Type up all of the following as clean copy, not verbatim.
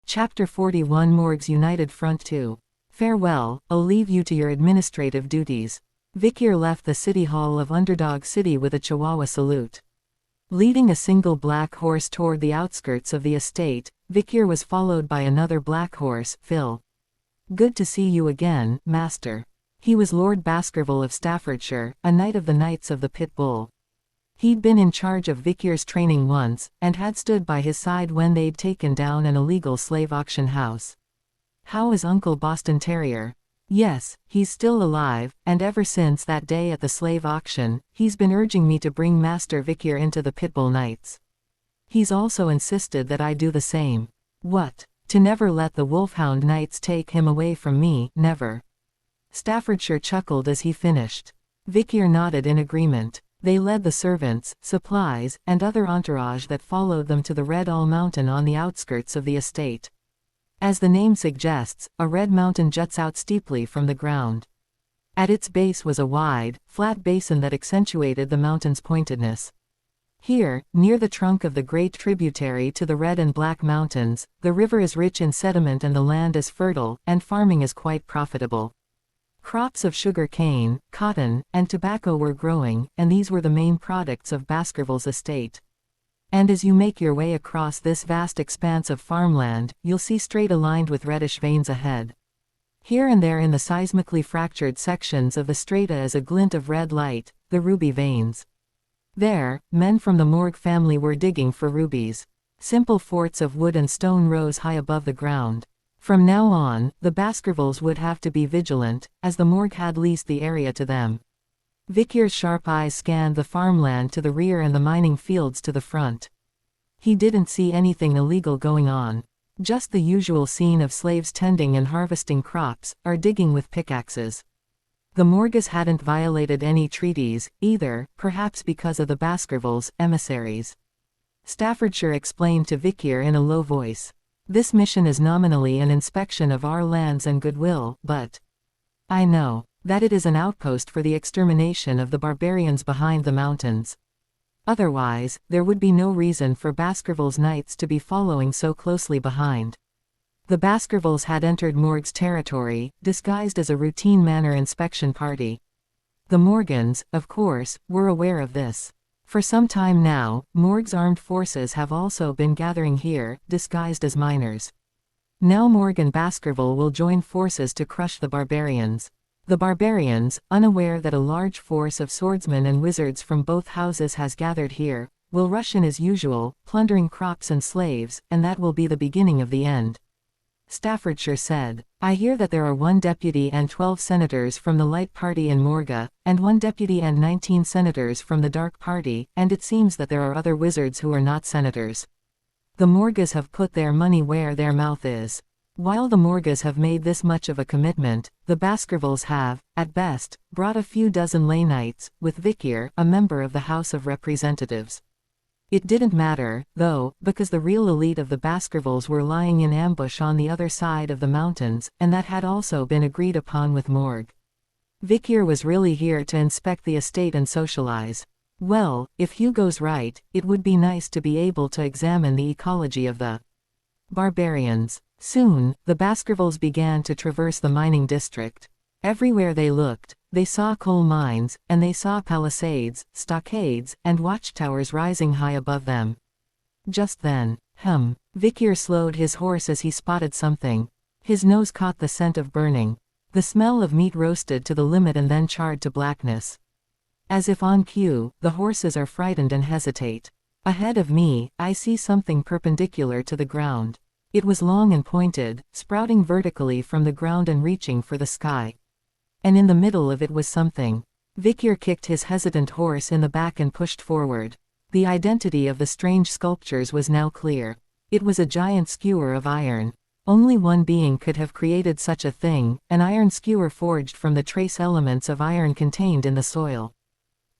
Chapter 41 Morgues United Front 2. Farewell, I'll leave you to your administrative duties. Vikir left the city hall of Underdog City with a Chihuahua salute. Leading a single black horse toward the outskirts of the estate, Vikir was followed by another black horse, Phil. Good to see you again, Master. He was Lord Baskerville of Staffordshire, a knight of the Knights of the Pit Bull. He'd been in charge of Vikir's training once, and had stood by his side when they'd taken down an illegal slave auction house. How is Uncle Boston Terrier? Yes, he's still alive, and ever since that day at the slave auction, he's been urging me to bring Master Vikir into the Pitbull Knights. He's also insisted that I do the same. What? To never let the Wolfhound Knights take him away from me, never. Staffordshire chuckled as he finished. Vikir nodded in agreement. They led the servants, supplies, and other entourage that followed them to the Red All Mountain on the outskirts of the estate. As the name suggests, a red mountain juts out steeply from the ground. At its base was a wide, flat basin that accentuated the mountain's pointedness. Here, near the trunk of the great tributary to the Red and Black Mountains, the river is rich in sediment and the land is fertile, and farming is quite profitable. Crops of sugar cane, cotton, and tobacco were growing, and these were the main products of Baskerville's estate. And as you make your way across this vast expanse of farmland, you'll see straight aligned with reddish veins ahead. Here and there in the seismically fractured sections of the strata is a glint of red light, the ruby veins. There, men from the Morgue family were digging for rubies. Simple forts of wood and stone rose high above the ground. From now on, the Baskervilles would have to be vigilant, as the Morgue had leased the area to them. Vikir's sharp eyes scanned the farmland to the rear and the mining fields to the front. He didn't see anything illegal going on. Just the usual scene of slaves tending and harvesting crops, or digging with pickaxes. The Morgues hadn't violated any treaties, either, perhaps because of the Baskervilles' emissaries. Staffordshire explained to Vikir in a low voice. This mission is nominally an inspection of our lands and goodwill, but I know that it is an outpost for the extermination of the barbarians behind the mountains. Otherwise, there would be no reason for Baskerville's knights to be following so closely behind. The Baskervilles had entered Morgue's territory, disguised as a routine manor inspection party. The Morgans, of course, were aware of this. For some time now, Morgue's armed forces have also been gathering here, disguised as miners. Now Morgue and Baskerville will join forces to crush the barbarians. The barbarians, unaware that a large force of swordsmen and wizards from both houses has gathered here, will rush in as usual, plundering crops and slaves, and that will be the beginning of the end. Staffordshire said, I hear that there are 1 deputy and 12 senators from the Light Party in Morga, and 1 deputy and 19 senators from the Dark Party, and it seems that there are other wizards who are not senators. The Morgues have put their money where their mouth is. While the Morgues have made this much of a commitment, the Baskervilles have, at best, brought a few dozen lay knights, with Vikir, a member of the House of Representatives. It didn't matter, though, because the real elite of the Baskervilles were lying in ambush on the other side of the mountains, and that had also been agreed upon with Morgue. Vikir was really here to inspect the estate and socialize. Well, if Hugo's right, it would be nice to be able to examine the ecology of the barbarians. Soon, the Baskervilles began to traverse the mining district. Everywhere they looked, they saw coal mines, and they saw palisades, stockades, and watchtowers rising high above them. Just then, Vikir slowed his horse as he spotted something. His nose caught the scent of burning. The smell of meat roasted to the limit and then charred to blackness. As if on cue, the horses are frightened and hesitate. Ahead of me, I see something perpendicular to the ground. It was long and pointed, sprouting vertically from the ground and reaching for the sky. And in the middle of it was something. Vikir kicked his hesitant horse in the back and pushed forward. The identity of the strange sculptures was now clear. It was a giant skewer of iron. Only one being could have created such a thing, an iron skewer forged from the trace elements of iron contained in the soil.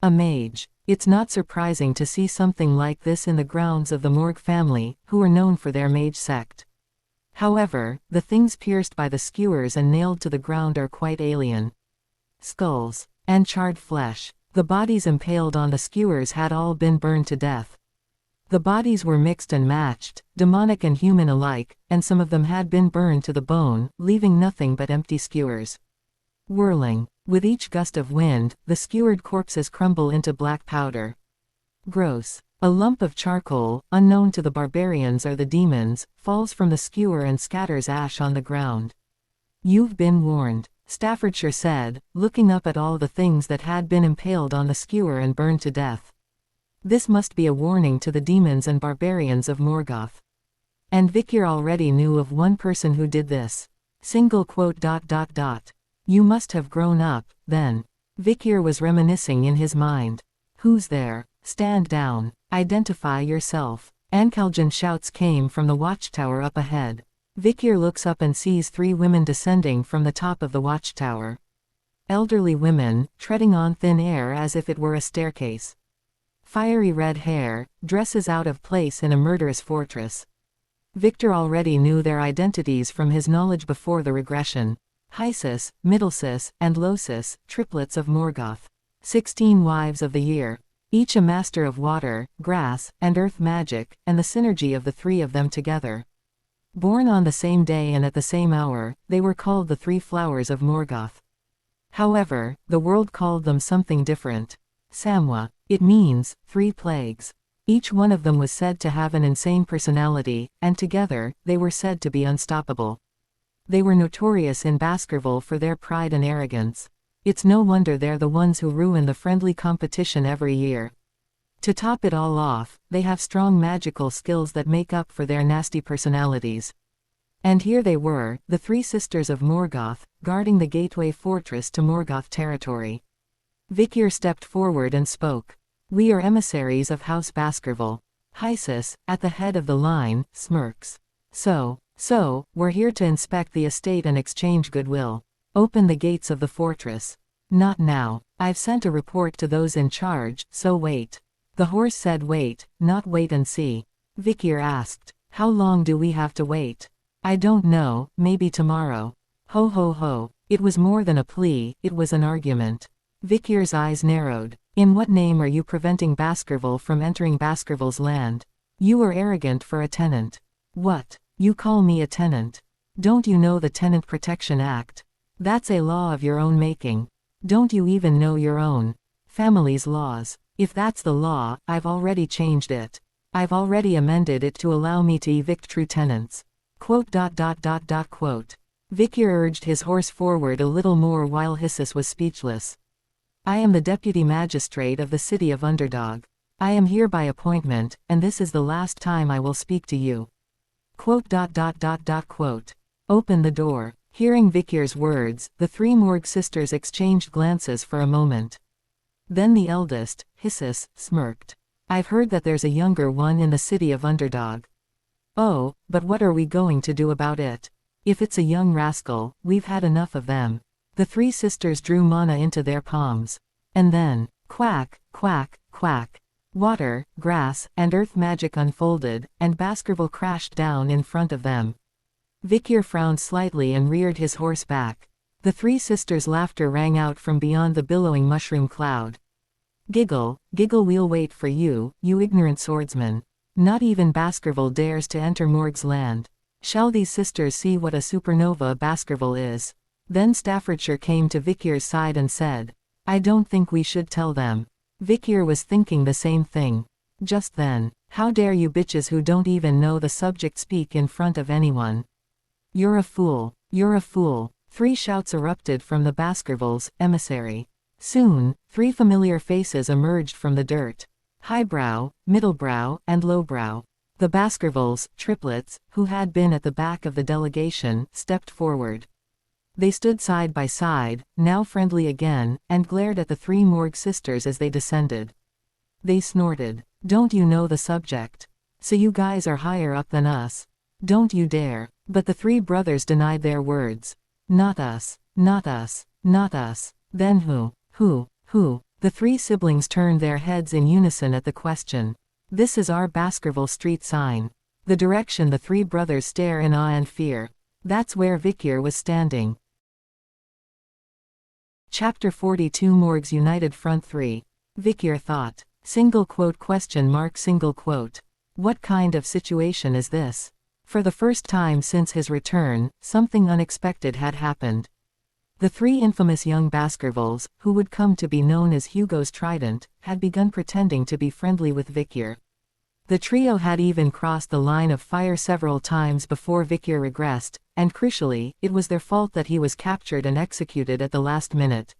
A mage. It's not surprising to see something like this in the grounds of the Morgue family, who are known for their mage sect. However, the things pierced by the skewers and nailed to the ground are quite alien. Skulls. And charred flesh. The bodies impaled on the skewers had all been burned to death. The bodies were mixed and matched, demonic and human alike, and some of them had been burned to the bone, leaving nothing but empty skewers. Whirling. With each gust of wind, the skewered corpses crumble into black powder. Gross. A lump of charcoal, unknown to the barbarians or the demons, falls from the skewer and scatters ash on the ground. You've been warned, Staffordshire said, looking up at all the things that had been impaled on the skewer and burned to death. This must be a warning to the demons and barbarians of Morgoth. And Vikir already knew of one person who did this. Single quote. You must have grown up, then. Vikir was reminiscing in his mind. Who's there? Stand down. Identify yourself. Ancaljan shouts came from the watchtower up ahead. Vikir looks up and sees 3 women descending from the top of the watchtower. Elderly women, treading on thin air as if it were a staircase. Fiery red hair, dresses out of place in a murderous fortress. Victor already knew their identities from his knowledge before the regression. Hysis, Middlesis, and Losis, triplets of Morgoth. 16 wives of the year. Each a master of water, grass, and earth magic, and the synergy of the 3 of them together. Born on the same day and at the same hour, they were called the 3 flowers of Morgoth. However, the world called them something different. Samwa. It means, 3 plagues. Each one of them was said to have an insane personality, and together, they were said to be unstoppable. They were notorious in Baskerville for their pride and arrogance. It's no wonder they're the ones who ruin the friendly competition every year. To top it all off, they have strong magical skills that make up for their nasty personalities. And here they were, the 3 sisters of Morgoth, guarding the gateway fortress to Morgoth territory. Vikir stepped forward and spoke. We are emissaries of House Baskerville. Hysis, at the head of the line, smirks. So, we're here to inspect the estate and exchange goodwill. Open the gates of the fortress. Not now. I've sent a report to those in charge, so wait. The horse said wait, not wait and see. Vikir asked. How long do we have to wait? I don't know, maybe tomorrow. Ho ho ho. It was more than a plea, it was an argument. Vikir's eyes narrowed. In what name are you preventing Baskerville from entering Baskerville's land? You are arrogant for a tenant. What? You call me a tenant? Don't you know the Tenant Protection Act? That's a law of your own making. Don't you even know your own family's laws? If that's the law, I've already changed it. I've already amended it to allow me to evict true tenants. Quote. Vikir urged his horse forward a little more while Hysis was speechless. I am the deputy magistrate of the city of Underdog. I am here by appointment, and this is the last time I will speak to you. Quote. Open the door. Hearing Vikir's words, the 3 Morg sisters exchanged glances for a moment. Then the eldest, Hysis, smirked. I've heard that there's a younger one in the city of Underdog. Oh, but what are we going to do about it? If it's a young rascal, we've had enough of them. The 3 sisters drew mana into their palms. And then, quack, quack, quack. Water, grass, and earth magic unfolded, and Baskerville crashed down in front of them. Vikir frowned slightly and reared his horse back. The 3 sisters' laughter rang out from beyond the billowing mushroom cloud. Giggle, giggle, we'll wait for you, you ignorant swordsman. Not even Baskerville dares to enter Morg's land. Shall these sisters see what a supernova Baskerville is? Then Staffordshire came to Vikir's side and said, I don't think we should tell them. Vikir was thinking the same thing. Just then, how dare you bitches who don't even know the subject speak in front of anyone? You're a fool. You're a fool. 3 shouts erupted from the Baskervilles' emissary. Soon, 3 familiar faces emerged from the dirt. Highbrow, Middlebrow, and Lowbrow. The Baskervilles, triplets, who had been at the back of the delegation, stepped forward. They stood side by side, now friendly again, and glared at the 3 Morg sisters as they descended. They snorted. Don't you know the subject? So you guys are higher up than us? Don't you dare. But the 3 brothers denied their words. Not us. Not us. Not us. Then who? Who? The 3 siblings turned their heads in unison at the question. This is our Baskerville Street sign. The direction the 3 brothers stare in awe and fear. That's where Vikir was standing. Chapter 42 Morg's United Front 3. Vikir thought. Single quote question mark single quote. What kind of situation is this? For the first time since his return, something unexpected had happened. The three infamous young Baskervilles, who would come to be known as Hugo's Trident, had begun pretending to be friendly with Vikier. The trio had even crossed the line of fire several times before Vikier regressed, and crucially, it was their fault that he was captured and executed at the last minute.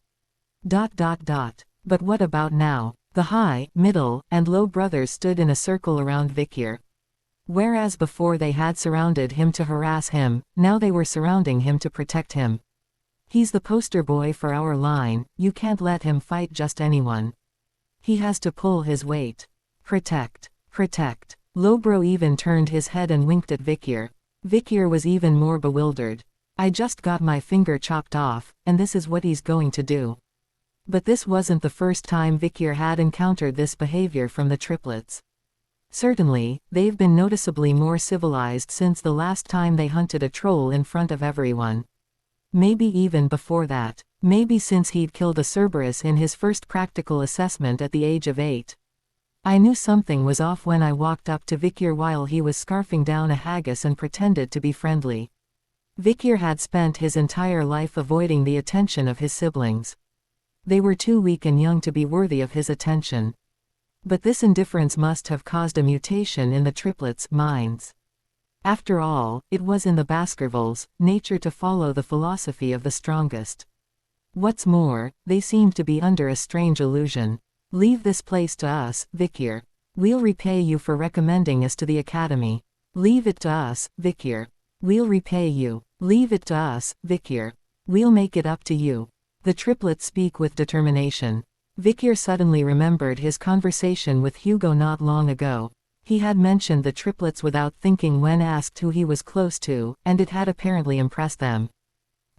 But what about now? The high, middle, and low brothers stood in a circle around Vikier. Whereas before they had surrounded him to harass him, now they were surrounding him to protect him. He's the poster boy for our line, you can't let him fight just anyone. He has to pull his weight. Protect. Lowbro even turned his head and winked at Vikier. Vikier was even more bewildered. I just got my finger chopped off, and this is what he's going to do. But this wasn't the first time Vikier had encountered this behavior from the triplets. Certainly, they've been noticeably more civilized since the last time they hunted a troll in front of everyone. Maybe even before that. Maybe since he'd killed a Cerberus in his first practical assessment at the age of 8. I knew something was off when I walked up to Vikier while he was scarfing down a haggis and pretended to be friendly. Vikier had spent his entire life avoiding the attention of his siblings. They were too weak and young to be worthy of his attention. But this indifference must have caused a mutation in the triplets' minds. After all, it was in the Baskervilles' nature to follow the philosophy of the strongest. What's more, they seemed to be under a strange illusion. Leave this place to us, Vikier. We'll repay you for recommending us to the academy. Leave it to us, Vikier. We'll repay you. Leave it to us, Vikier. We'll make it up to you. The triplets speak with determination. Vikier suddenly remembered his conversation with Hugo not long ago. He had mentioned the triplets without thinking when asked who he was close to, and it had apparently impressed them.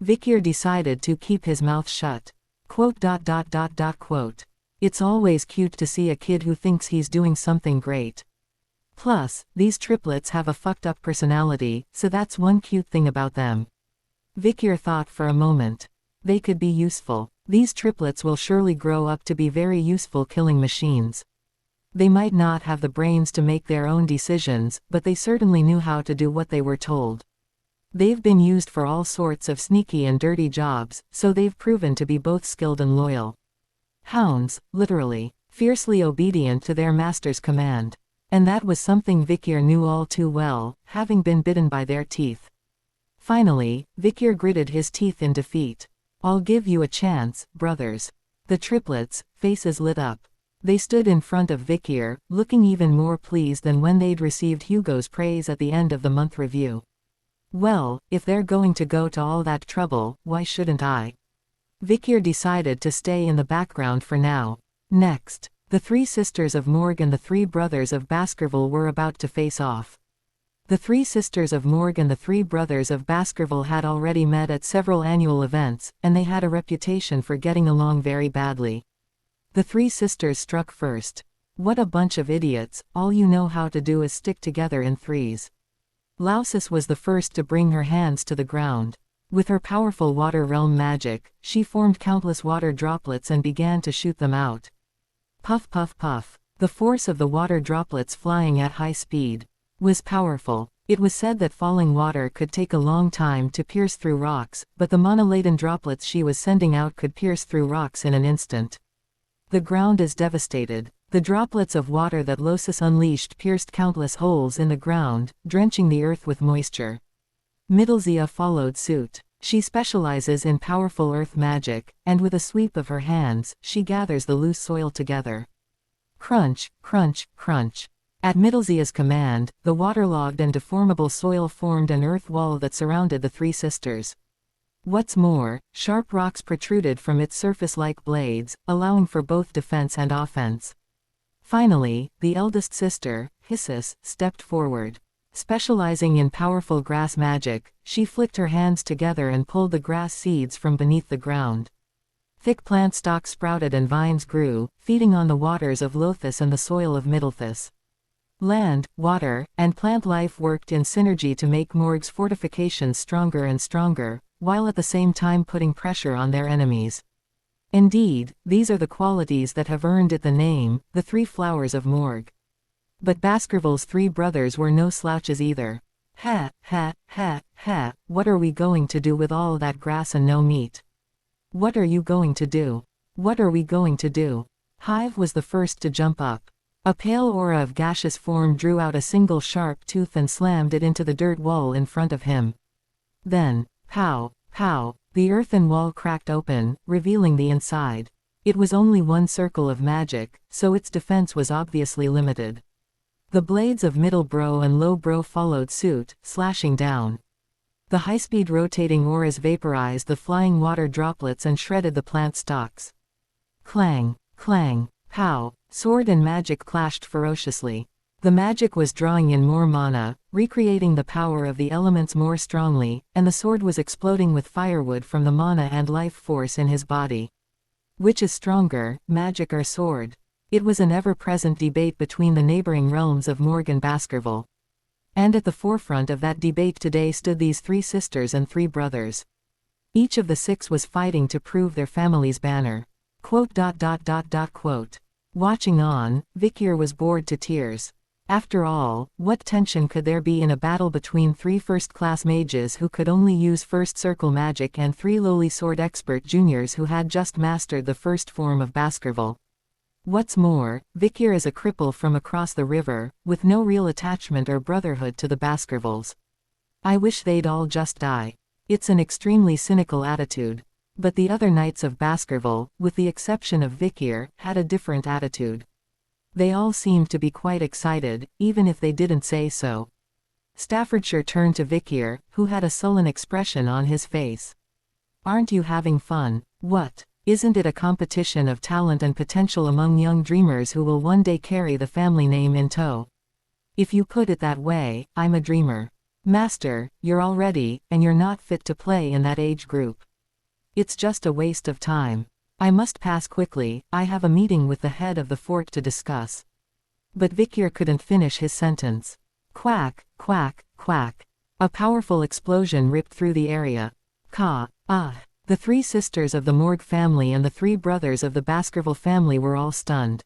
Vikier decided to keep his mouth shut. Quote. It's always cute to see a kid who thinks he's doing something great. Plus, these triplets have a fucked up personality, so that's one cute thing about them. Vikier thought for a moment. They could be useful. These triplets will surely grow up to be very useful killing machines. They might not have the brains to make their own decisions, but they certainly knew how to do what they were told. They've been used for all sorts of sneaky and dirty jobs, so they've proven to be both skilled and loyal. Hounds, literally, fiercely obedient to their master's command. And that was something Vikier knew all too well, having been bitten by their teeth. Finally, Vikier gritted his teeth in defeat. I'll give you a chance, brothers. The triplets' faces lit up. They stood in front of Vikier, looking even more pleased than when they'd received Hugo's praise at the end of the month review. Well, if they're going to go to all that trouble, why shouldn't I? Vikier decided to stay in the background for now. Next, the three sisters of Morg and the three brothers of Baskerville were about to face off. The three sisters of Morg and the three brothers of Baskerville had already met at several annual events, and they had a reputation for getting along very badly. The three sisters struck first. What a bunch of idiots, all you know how to do is stick together in threes. Lausus was the first to bring her hands to the ground. With her powerful water realm magic, she formed countless water droplets and began to shoot them out. Puff puff puff. The force of the water droplets flying at high speed was powerful. It was said that falling water could take a long time to pierce through rocks, but the mana-laden droplets she was sending out could pierce through rocks in an instant. The ground is devastated. The droplets of water that Lausus unleashed pierced countless holes in the ground, drenching the earth with moisture. Middlezia followed suit. She specializes in powerful earth magic, and with a sweep of her hands, she gathers the loose soil together. Crunch, crunch, crunch. At Middlezia's command, the waterlogged and deformable soil formed an earth wall that surrounded the three sisters. What's more, sharp rocks protruded from its surface like blades, allowing for both defense and offense. Finally, the eldest sister, Hissus, stepped forward. Specializing in powerful grass magic, she flicked her hands together and pulled the grass seeds from beneath the ground. Thick plant stalks sprouted and vines grew, feeding on the waters of Lothus and the soil of Middlethus. Land, water, and plant life worked in synergy to make Morg's fortifications stronger and stronger, while at the same time putting pressure on their enemies. Indeed, these are the qualities that have earned it the name, the Three Flowers of Morg. But Baskerville's three brothers were no slouches either. Ha, ha, ha, ha, what are we going to do with all that grass and no meat? What are you going to do? What are we going to do? Hive was the first to jump up. A pale aura of gaseous form drew out a single sharp tooth and slammed it into the dirt wall in front of him. Then, pow, pow, the earthen wall cracked open, revealing the inside. It was only one circle of magic, so its defense was obviously limited. The blades of middle brow and low brow followed suit, slashing down. The high-speed rotating auras vaporized the flying water droplets and shredded the plant stalks. Clang, clang, pow, sword and magic clashed ferociously. The magic was drawing in more mana, recreating the power of the elements more strongly, and the sword was exploding with firewood from the mana and life force in his body. Which is stronger, magic or sword? It was an ever-present debate between the neighboring realms of Morg and Baskerville. And at the forefront of that debate today stood these three sisters and three brothers. Each of the six was fighting to prove their family's banner. Quote. Watching on, Vikier was bored to tears. After all, what tension could there be in a battle between three first-class mages who could only use first circle magic and three lowly sword expert juniors who had just mastered the first form of Baskerville? What's more, Vikier is a cripple from across the river, with no real attachment or brotherhood to the Baskervilles. I wish they'd all just die. It's an extremely cynical attitude. But the other knights of Baskerville, with the exception of Vikier, had a different attitude. They all seemed to be quite excited, even if they didn't say so. Staffordshire turned to Vikier, who had a sullen expression on his face. Aren't you having fun? What? Isn't it a competition of talent and potential among young dreamers who will one day carry the family name in tow? If you put it that way, I'm a dreamer. Master, you're all ready, and you're not fit to play in that age group. It's just a waste of time. I must pass quickly, I have a meeting with the head of the fort to discuss. But Vikier couldn't finish his sentence. Quack, quack, quack. A powerful explosion ripped through the area. The three sisters of the Morg family and the three brothers of the Baskerville family were all stunned.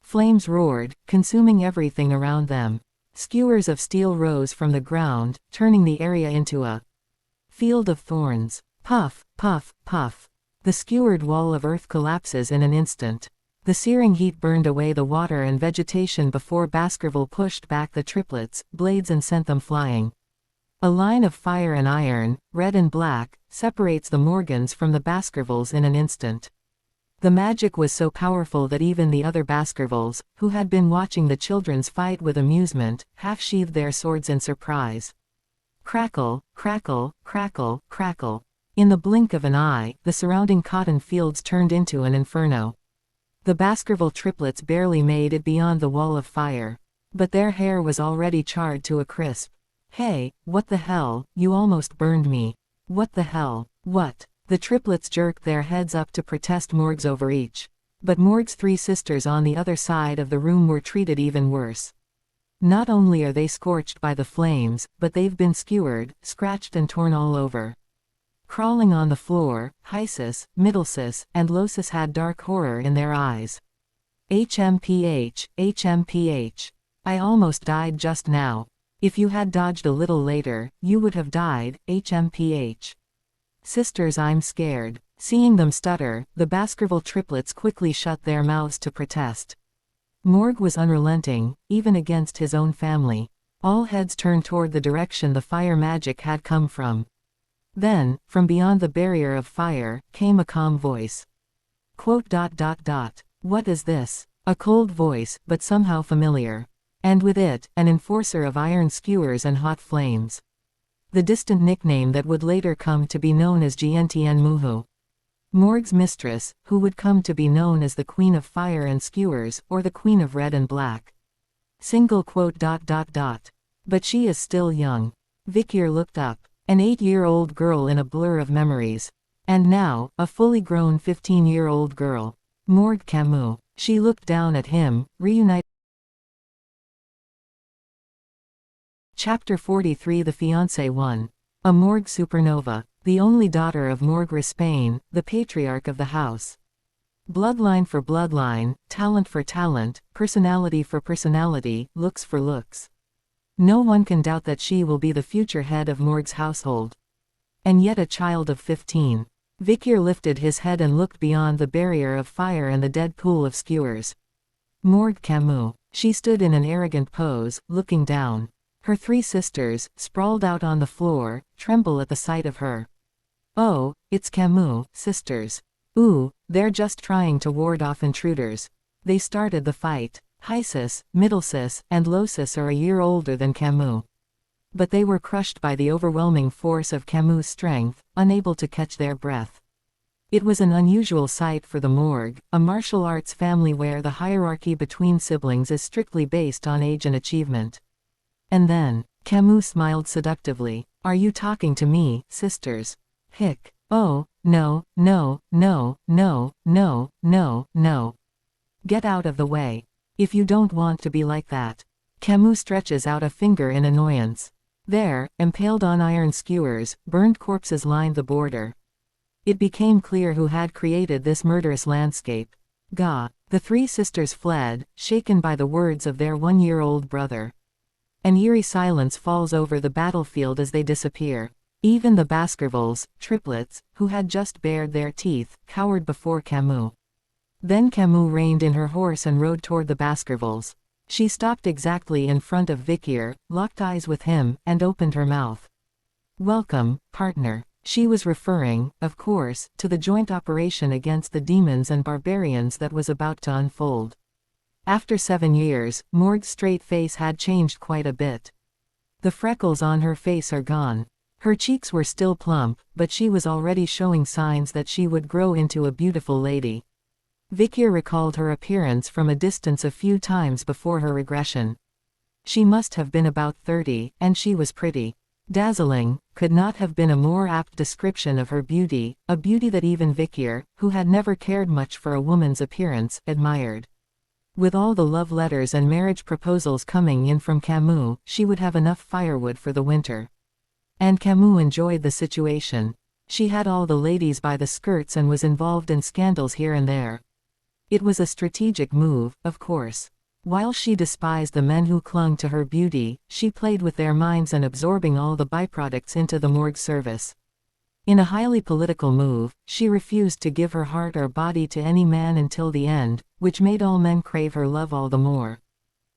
Flames roared, consuming everything around them. Skewers of steel rose from the ground, turning the area into a field of thorns. Puff, puff, puff. The skewered wall of earth collapses in an instant. The searing heat burned away the water and vegetation before Baskerville pushed back the triplets' blades and sent them flying. A line of fire and iron, red and black, separates the Morgans from the Baskervilles in an instant. The magic was so powerful that even the other Baskervilles, who had been watching the children's fight with amusement, half-sheathed their swords in surprise. Crackle, crackle, crackle, crackle. In the blink of an eye, the surrounding cotton fields turned into an inferno. The Baskerville triplets barely made it beyond the wall of fire. But their hair was already charred to a crisp. Hey, what the hell, you almost burned me. What the hell, what? The triplets jerked their heads up to protest Morg's overreach. But Morg's three sisters on the other side of the room were treated even worse. Not only are they scorched by the flames, but they've been skewered, scratched and torn all over. Crawling on the floor, Hysis, Middlesis, and Losis had dark horror in their eyes. HMPH, HMPH. I almost died just now. If you had dodged a little later, you would have died, HMPH. Sisters, I'm scared. Seeing them stutter, the Baskerville triplets quickly shut their mouths to protest. Morg was unrelenting, even against his own family. All heads turned toward the direction the fire magic had come from. Then, from beyond the barrier of fire, came a calm voice. Quote. What is this? A cold voice, but somehow familiar. And with it, an enforcer of iron skewers and hot flames. The distant nickname that would later come to be known as Gntn Muhu. Morg's mistress, who would come to be known as the Queen of Fire and Skewers, or the Queen of Red and Black. Single quote. But she is still young. Vikier looked up. An 8-year-old girl in a blur of memories. And now, a fully grown 15-year-old girl. Morg Camus. She looked down at him, reunited. Chapter 43. The Fiancé 1. A Morg supernova. The only daughter of Morg Rispain, the patriarch of the house. Bloodline for bloodline, talent for talent, personality for personality, looks for looks. No one can doubt that she will be the future head of Morg's household. And yet a child of 15. Vikir lifted his head and looked beyond the barrier of fire and the dead pool of skewers. Morg Camus. She stood in an arrogant pose, looking down. Her 3 sisters, sprawled out on the floor, tremble at the sight of her. Oh, it's Camus, sisters. Ooh, they're just trying to ward off intruders. They started the fight. Highsis, Middlesis, and Lowsis are a year older than Camus. But they were crushed by the overwhelming force of Camus' strength, unable to catch their breath. It was an unusual sight for the Morgue, a martial arts family where the hierarchy between siblings is strictly based on age and achievement. And then, Camus smiled seductively. Are you talking to me, sisters? Hick. Oh, no, no, no, no, no, no, no. Get out of the way. If you don't want to be like that. Camus stretches out a finger in annoyance. There, impaled on iron skewers, burned corpses lined the border. It became clear who had created this murderous landscape. Gah! The 3 sisters fled, shaken by the words of their 1-year-old brother. An eerie silence falls over the battlefield as they disappear. Even the Baskervilles, triplets, who had just bared their teeth, cowered before Camus. Then Camus reined in her horse and rode toward the Baskervilles. She stopped exactly in front of Vikir, locked eyes with him, and opened her mouth. Welcome, partner. She was referring, of course, to the joint operation against the demons and barbarians that was about to unfold. After 7 years, Morg's straight face had changed quite a bit. The freckles on her face are gone. Her cheeks were still plump, but she was already showing signs that she would grow into a beautiful lady. Vikir recalled her appearance from a distance a few times before her regression. She must have been about 30, and she was pretty. Dazzling, could not have been a more apt description of her beauty, a beauty that even Vikir, who had never cared much for a woman's appearance, admired. With all the love letters and marriage proposals coming in from Camus, she would have enough firewood for the winter. And Camus enjoyed the situation. She had all the ladies by the skirts and was involved in scandals here and there. It was a strategic move, of course. While she despised the men who clung to her beauty, she played with their minds and absorbing all the byproducts into the Morgue's service. In a highly political move, she refused to give her heart or body to any man until the end, which made all men crave her love all the more.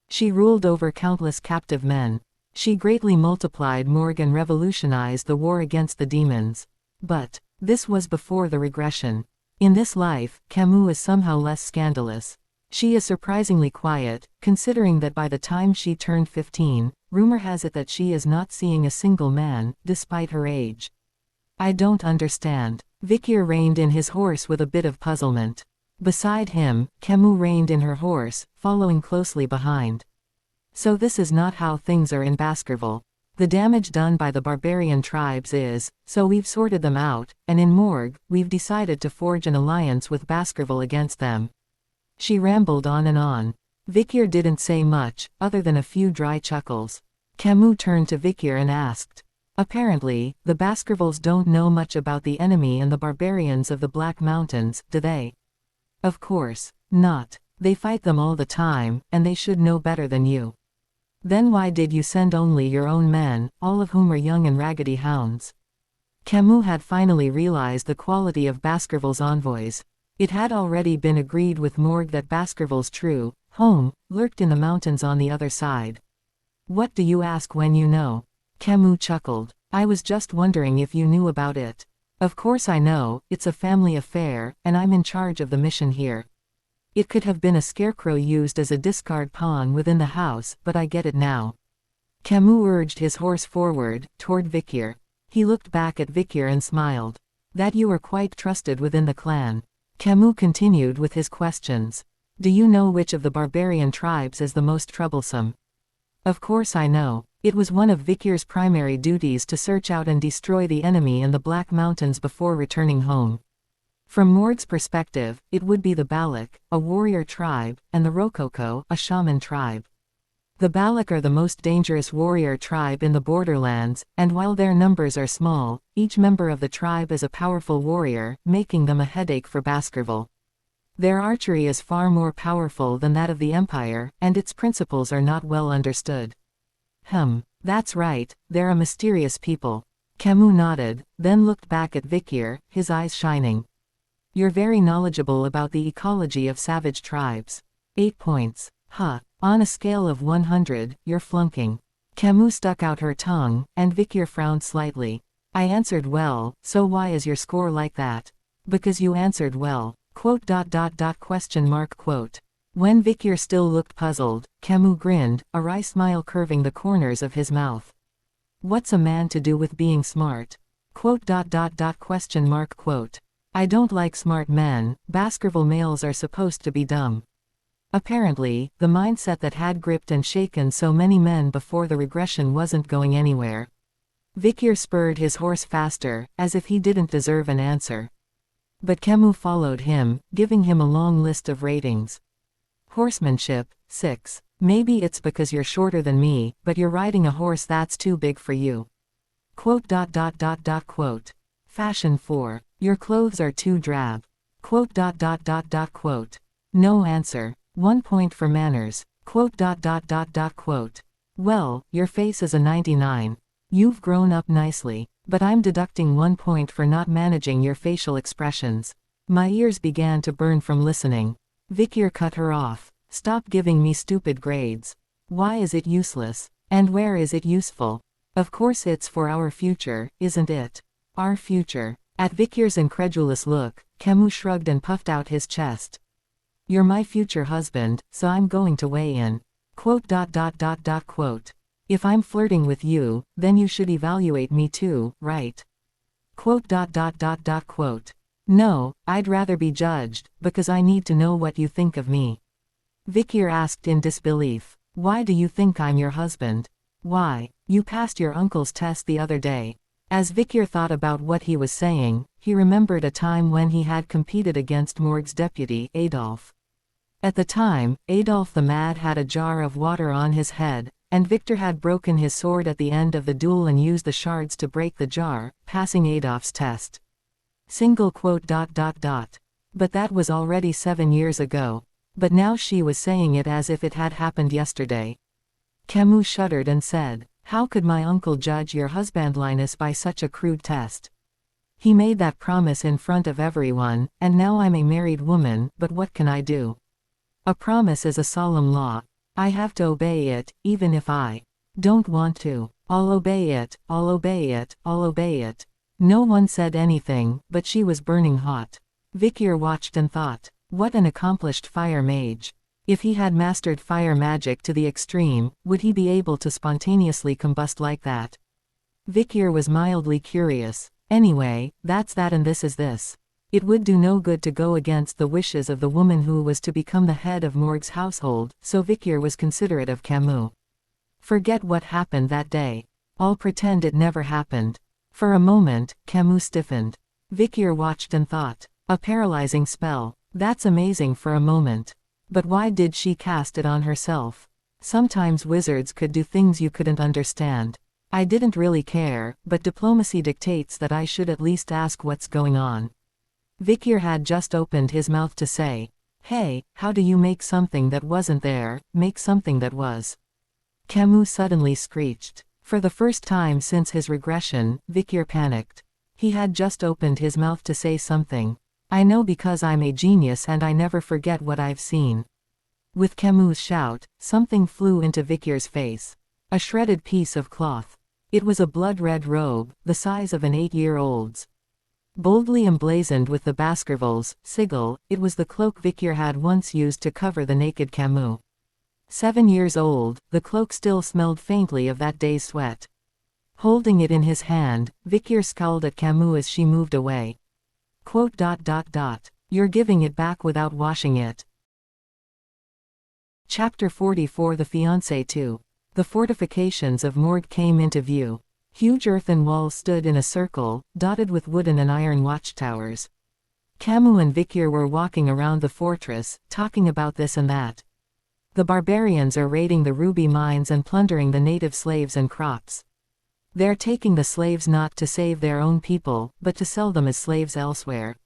She ruled over countless captive men. She greatly multiplied Morgue and revolutionized the war against the demons. But this was before the regression. In this life, Camus is somehow less scandalous. She is surprisingly quiet, considering that by the time she turned 15, rumor has it that she is not seeing a single man, despite her age. I don't understand. Vikir reined in his horse with a bit of puzzlement. Beside him, Camus reined in her horse, following closely behind. So this is not how things are in Baskerville. The damage done by the barbarian tribes is, so we've sorted them out, and in Morgue, we've decided to forge an alliance with Baskerville against them. She rambled on and on. Vikir didn't say much, other than a few dry chuckles. Camus turned to Vikir and asked. Apparently, the Baskervilles don't know much about the enemy and the barbarians of the Black Mountains, do they? Of course not. They fight them all the time, and they should know better than you. Then why did you send only your own men, all of whom are young and raggedy hounds? Camus had finally realized the quality of Baskerville's envoys. It had already been agreed with Morgue that Baskerville's true home lurked in the mountains on the other side. What do you ask when you know? Camus chuckled. I was just wondering if you knew about it. Of course I know, it's a family affair, and I'm in charge of the mission here. It could have been a scarecrow used as a discard pawn within the house, but I get it now. Camus urged his horse forward, toward Vikir. He looked back at Vikir and smiled. That you are quite trusted within the clan. Camus continued with his questions. Do you know which of the barbarian tribes is the most troublesome? Of course I know. It was one of Vikir's primary duties to search out and destroy the enemy in the Black Mountains before returning home. From Morgue's perspective, it would be the Balak, a warrior tribe, and the Rococo, a shaman tribe. The Balak are the most dangerous warrior tribe in the borderlands, and while their numbers are small, each member of the tribe is a powerful warrior, making them a headache for Baskerville. Their archery is far more powerful than that of the Empire, and its principles are not well understood. That's right, they're a mysterious people. Camus nodded, then looked back at Vikir, his eyes shining. You're very knowledgeable about the ecology of savage tribes. 8 points. On a scale of 100, you're flunking. Camus stuck out her tongue, and Vikir frowned slightly. I answered well, so why is your score like that? Because you answered well. Quote. When Vikir still looked puzzled, Camus grinned, a wry smile curving the corners of his mouth. What's a man to do with being smart? Quote. I don't like smart men. Baskerville males are supposed to be dumb. Apparently, the mindset that had gripped and shaken so many men before the regression wasn't going anywhere. Vikir spurred his horse faster, as if he didn't deserve an answer. But Camus followed him, giving him a long list of ratings. Horsemanship, 6. Maybe it's because you're shorter than me, but you're riding a horse that's too big for you. Quote. Fashion, 4. Your clothes are too drab. Quote. No answer. 1 point for manners. Quote. Well, your face is a 99. You've grown up nicely. But I'm deducting 1 point for not managing your facial expressions. My ears began to burn from listening. Vikir cut her off. Stop giving me stupid grades. Why is it useless? And where is it useful? Of course it's for our future, isn't it? Our future. At Vikir's incredulous look, Camus shrugged and puffed out his chest. You're my future husband, so I'm going to weigh in. Quote. If I'm flirting with you, then you should evaluate me too, right? Quote. No, I'd rather be judged, because I need to know what you think of me. Vikir asked in disbelief. Why do you think I'm your husband? Why? You passed your uncle's test the other day. As Vikir thought about what he was saying, he remembered a time when he had competed against Morg's deputy, Adolphe. At the time, Adolphe the Mad had a jar of water on his head, and Victor had broken his sword at the end of the duel and used the shards to break the jar, passing Adolphe's test. Quote. But that was already 7 years ago. But now she was saying it as if it had happened yesterday. Camus shuddered and said, how could my uncle judge your husbandliness by such a crude test? He made that promise in front of everyone, and now I'm a married woman, but what can I do? A promise is a solemn law. I have to obey it, even if I don't want to. I'll obey it, I'll obey it, I'll obey it. No one said anything, but she was burning hot. Vikir watched and thought, what an accomplished fire mage. If he had mastered fire magic to the extreme, would he be able to spontaneously combust like that? Vikir was mildly curious. Anyway, that's that and this is this. It would do no good to go against the wishes of the woman who was to become the head of Morg's household, so Vikir was considerate of Camus. Forget what happened that day. I'll pretend it never happened. For a moment, Camus stiffened. Vikir watched and thought, a paralyzing spell. That's amazing for a moment. But why did she cast it on herself? Sometimes wizards could do things you couldn't understand. I didn't really care, but diplomacy dictates that I should at least ask what's going on. Vikir had just opened his mouth to say, hey, how do you make something that wasn't there, make something that was? Camus suddenly screeched. For the first time since his regression, Vikir panicked. He had just opened his mouth to say something. I know because I'm a genius and I never forget what I've seen. With Camus' shout, something flew into Vikir's face. A shredded piece of cloth. It was a blood-red robe, the size of an 8-year-old's. Boldly emblazoned with the Baskervilles' sigil, it was the cloak Vikir had once used to cover the naked Camus. 7 years old, the cloak still smelled faintly of that day's sweat. Holding it in his hand, Vikir scowled at Camus as she moved away. Quote. You're giving it back without washing it. Chapter 44 The Fiancé 2. The fortifications of Morg came into view. Huge earthen walls stood in a circle, dotted with wooden and iron watchtowers. Camus and Vikir were walking around the fortress, talking about this and that. The barbarians are raiding the ruby mines and plundering the native slaves and crops. They're taking the slaves not to save their own people, but to sell them as slaves elsewhere.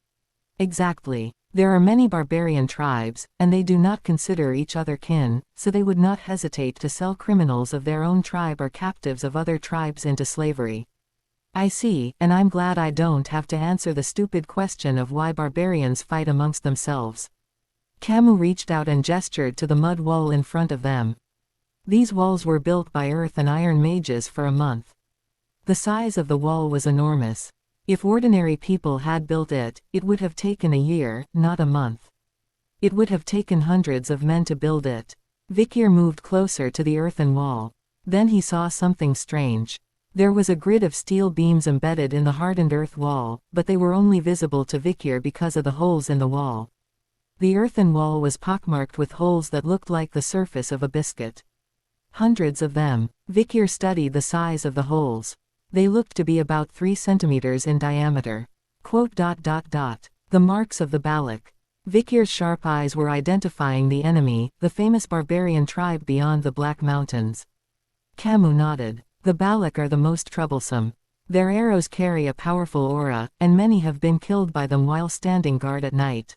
Exactly. There are many barbarian tribes, and they do not consider each other kin, so they would not hesitate to sell criminals of their own tribe or captives of other tribes into slavery. I see, and I'm glad I don't have to answer the stupid question of why barbarians fight amongst themselves. Camus reached out and gestured to the mud wall in front of them. These walls were built by earth and iron mages for a month. The size of the wall was enormous. If ordinary people had built it, it would have taken a year, not a month. It would have taken hundreds of men to build it. Vikir moved closer to the earthen wall. Then he saw something strange. There was a grid of steel beams embedded in the hardened earth wall, but they were only visible to Vikir because of the holes in the wall. The earthen wall was pockmarked with holes that looked like the surface of a biscuit. Hundreds of them. Vikir studied the size of the holes. They looked to be about 3 centimeters in diameter. The marks of the Balak. Vikir's sharp eyes were identifying the enemy, the famous barbarian tribe beyond the Black Mountains. Camus nodded. The Balak are the most troublesome. Their arrows carry a powerful aura, and many have been killed by them while standing guard at night.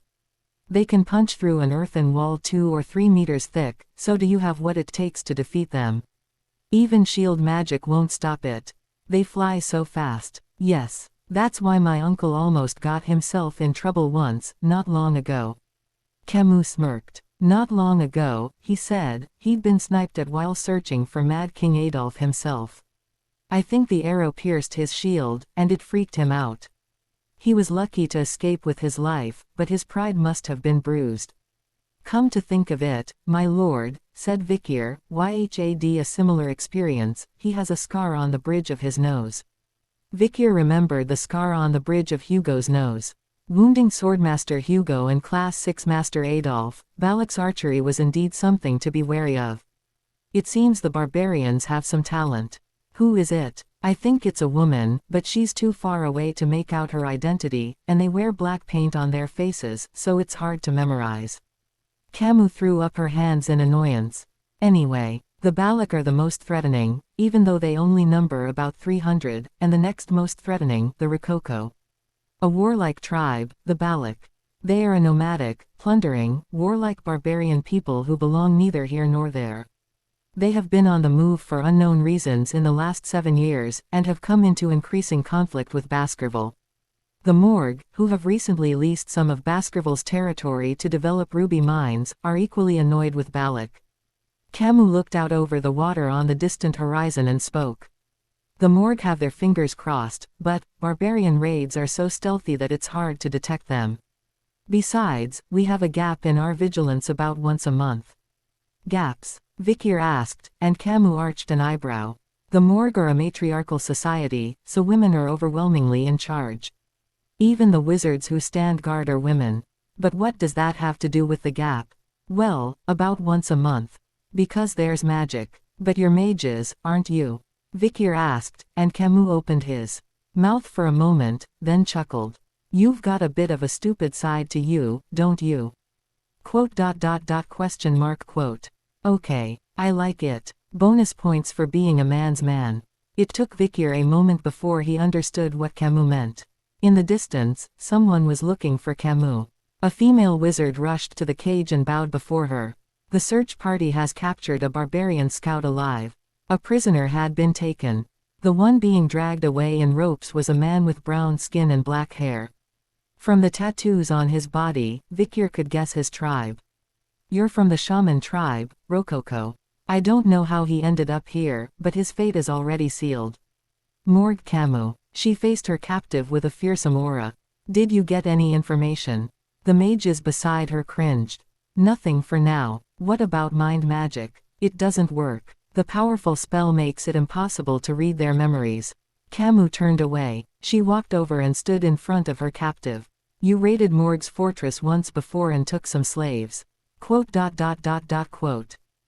They can punch through an earthen wall 2 or 3 meters thick, so do you have what it takes to defeat them? Even shield magic won't stop it. They fly so fast. Yes. That's why my uncle almost got himself in trouble once, not long ago. Camus smirked. Not long ago, he said, he'd been sniped at while searching for Mad King Adolf himself. I think the arrow pierced his shield, and it freaked him out. He was lucky to escape with his life, but his pride must have been bruised. Come to think of it, my lord, said Vikir, YHAD a similar experience, he has a scar on the bridge of his nose. Vikir remembered the scar on the bridge of Hugo's nose. Wounding Swordmaster Hugo and Class 6 Master Adolf, Balak's archery was indeed something to be wary of. It seems the barbarians have some talent. Who is it? I think it's a woman, but she's too far away to make out her identity, and they wear black paint on their faces, so it's hard to memorize. Camus threw up her hands in annoyance. Anyway, the Balak are the most threatening, even though they only number about 300, and the next most threatening, the Rococo. A warlike tribe, the Balak. They are a nomadic, plundering, warlike barbarian people who belong neither here nor there. They have been on the move for unknown reasons in the last 7 years, and have come into increasing conflict with Baskerville. The Morgue, who have recently leased some of Baskerville's territory to develop ruby mines, are equally annoyed with Balak. Camus looked out over the water on the distant horizon and spoke. The Morgue have their fingers crossed, but barbarian raids are so stealthy that it's hard to detect them. Besides, we have a gap in our vigilance about once a month. Gaps? Vikir asked, and Camus arched an eyebrow. The Morgue are a matriarchal society, so women are overwhelmingly in charge. Even the wizards who stand guard are women. But what does that have to do with the gap? Well, about once a month. Because there's magic. But you're mages, aren't you? Vikir asked, and Camus opened his mouth for a moment, then chuckled. You've got a bit of a stupid side to you, don't you? Question mark quote. Okay, I like it. Bonus points for being a man's man. It took Vikir a moment before he understood what Camus meant. In the distance, someone was looking for Camus. A female wizard rushed to the cage and bowed before her. The search party has captured a barbarian scout alive. A prisoner had been taken. The one being dragged away in ropes was a man with brown skin and black hair. From the tattoos on his body, Vikir could guess his tribe. You're from the shaman tribe, Rococo. I don't know how he ended up here, but his fate is already sealed. Morgue Camus. She faced her captive with a fearsome aura. Did you get any information? The mages beside her cringed. Nothing for now. What about mind magic? It doesn't work. The powerful spell makes it impossible to read their memories. Camus turned away. She walked over and stood in front of her captive. You raided Morgue's fortress once before and took some slaves.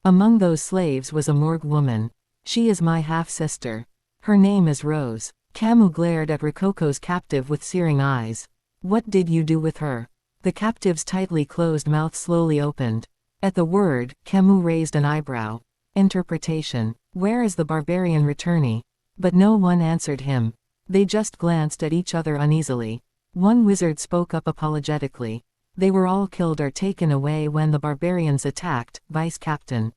Among those slaves was a Morgue woman. She is my half-sister. Her name is Rose. Camus glared at Rococo's captive with searing eyes. What did you do with her? The captive's tightly closed mouth slowly opened. At the word, Camus raised an eyebrow. Interpretation. Where is the barbarian returnee? But no one answered him. They just glanced at each other uneasily. One wizard spoke up apologetically. They were all killed or taken away when the barbarians attacked, Vice Captain.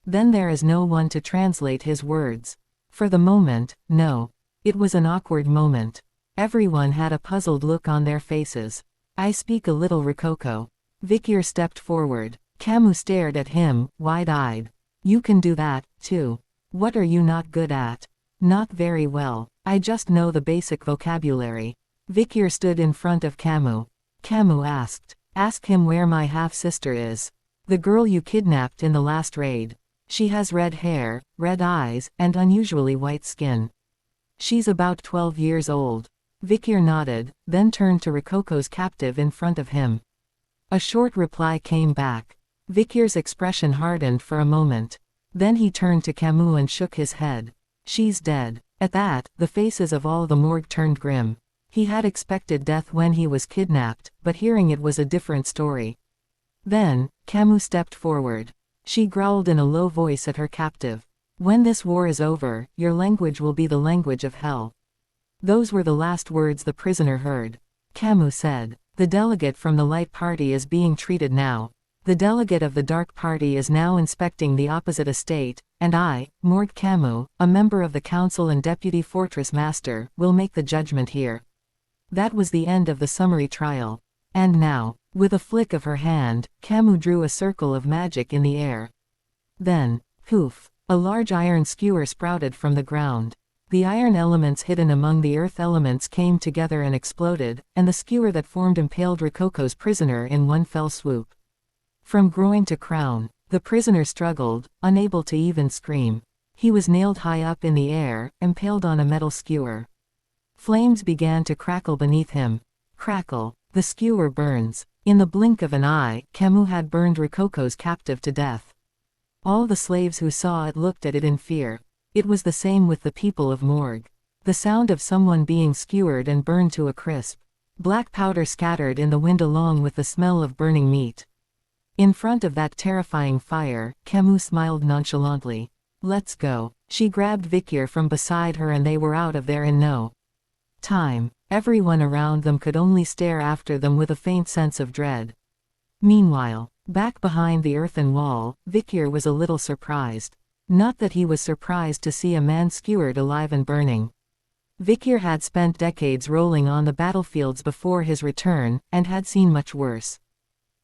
Then there is no one to translate his words. For the moment, no. It was an awkward moment. Everyone had a puzzled look on their faces. I speak a little Rococo. Vikir stepped forward. Camus stared at him, wide-eyed. You can do that, too. What are you not good at? Not very well. I just know the basic vocabulary. Vikir stood in front of Camus. Camus asked. Ask him where my half-sister is. The girl you kidnapped in the last raid. She has red hair, red eyes, and unusually white skin. She's about 12 years old. Vikir nodded, then turned to Rococo's captive in front of him. A short reply came back. Vikir's expression hardened for a moment. Then he turned to Camus and shook his head. She's dead. At that, the faces of all the morgue turned grim. He had expected death when he was kidnapped, but hearing it was a different story. Then, Camus stepped forward. She growled in a low voice at her captive. When this war is over, your language will be the language of hell. Those were the last words the prisoner heard. Camus said, the delegate from the light party is being treated now. The delegate of the dark party is now inspecting the opposite estate, and I, Morgue Camus, a member of the council and deputy fortress master, will make the judgment here. That was the end of the summary trial. And now, with a flick of her hand, Camus drew a circle of magic in the air. Then, poof, a large iron skewer sprouted from the ground. The iron elements hidden among the earth elements came together and exploded, and the skewer that formed impaled Rococo's prisoner in one fell swoop. From groin to crown, the prisoner struggled, unable to even scream. He was nailed high up in the air, impaled on a metal skewer. Flames began to crackle beneath him. Crackle, the skewer burns. In the blink of an eye, Camus had burned Rococo's captive to death. All the slaves who saw it looked at it in fear. It was the same with the people of Morgue. The sound of someone being skewered and burned to a crisp. Black powder scattered in the wind along with the smell of burning meat. In front of that terrifying fire, Camus smiled nonchalantly. Let's go. She grabbed Vikir from beside her and they were out of there in no time. Everyone around them could only stare after them with a faint sense of dread. Meanwhile, back behind the earthen wall, Vikir was a little surprised. Not that he was surprised to see a man skewered alive and burning. Vikir had spent decades rolling on the battlefields before his return, and had seen much worse.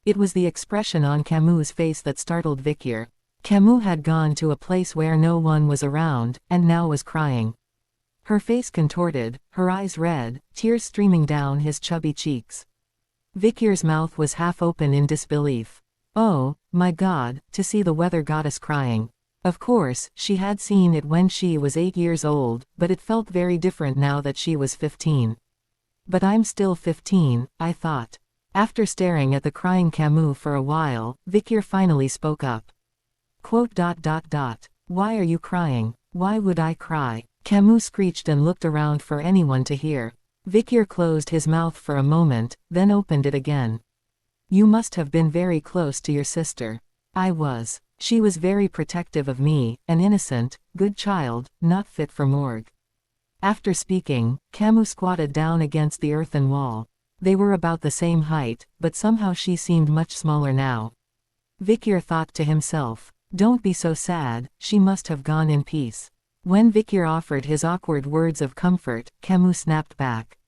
It was the expression on Camus' face that startled Vikir. Camus had gone to a place where no one was around, and now was crying. Her face contorted, her eyes red, tears streaming down his chubby cheeks. Vikir's mouth was half open in disbelief. Oh, my God, to see the weather goddess crying. Of course, she had seen it when she was 8 years old, but it felt very different now that she was 15. But I'm still 15, I thought. After staring at the crying Camus for a while, Vikir finally spoke up. Quote. Why are you crying? Why would I cry? Camus screeched and looked around for anyone to hear. Vikir closed his mouth for a moment, then opened it again. You must have been very close to your sister. I was. She was very protective of me, an innocent, good child, not fit for Morgue. After speaking, Camus squatted down against the earthen wall. They were about the same height, but somehow she seemed much smaller now. Vikir thought to himself, don't be so sad, she must have gone in peace. When Vikir offered his awkward words of comfort, Camus snapped back.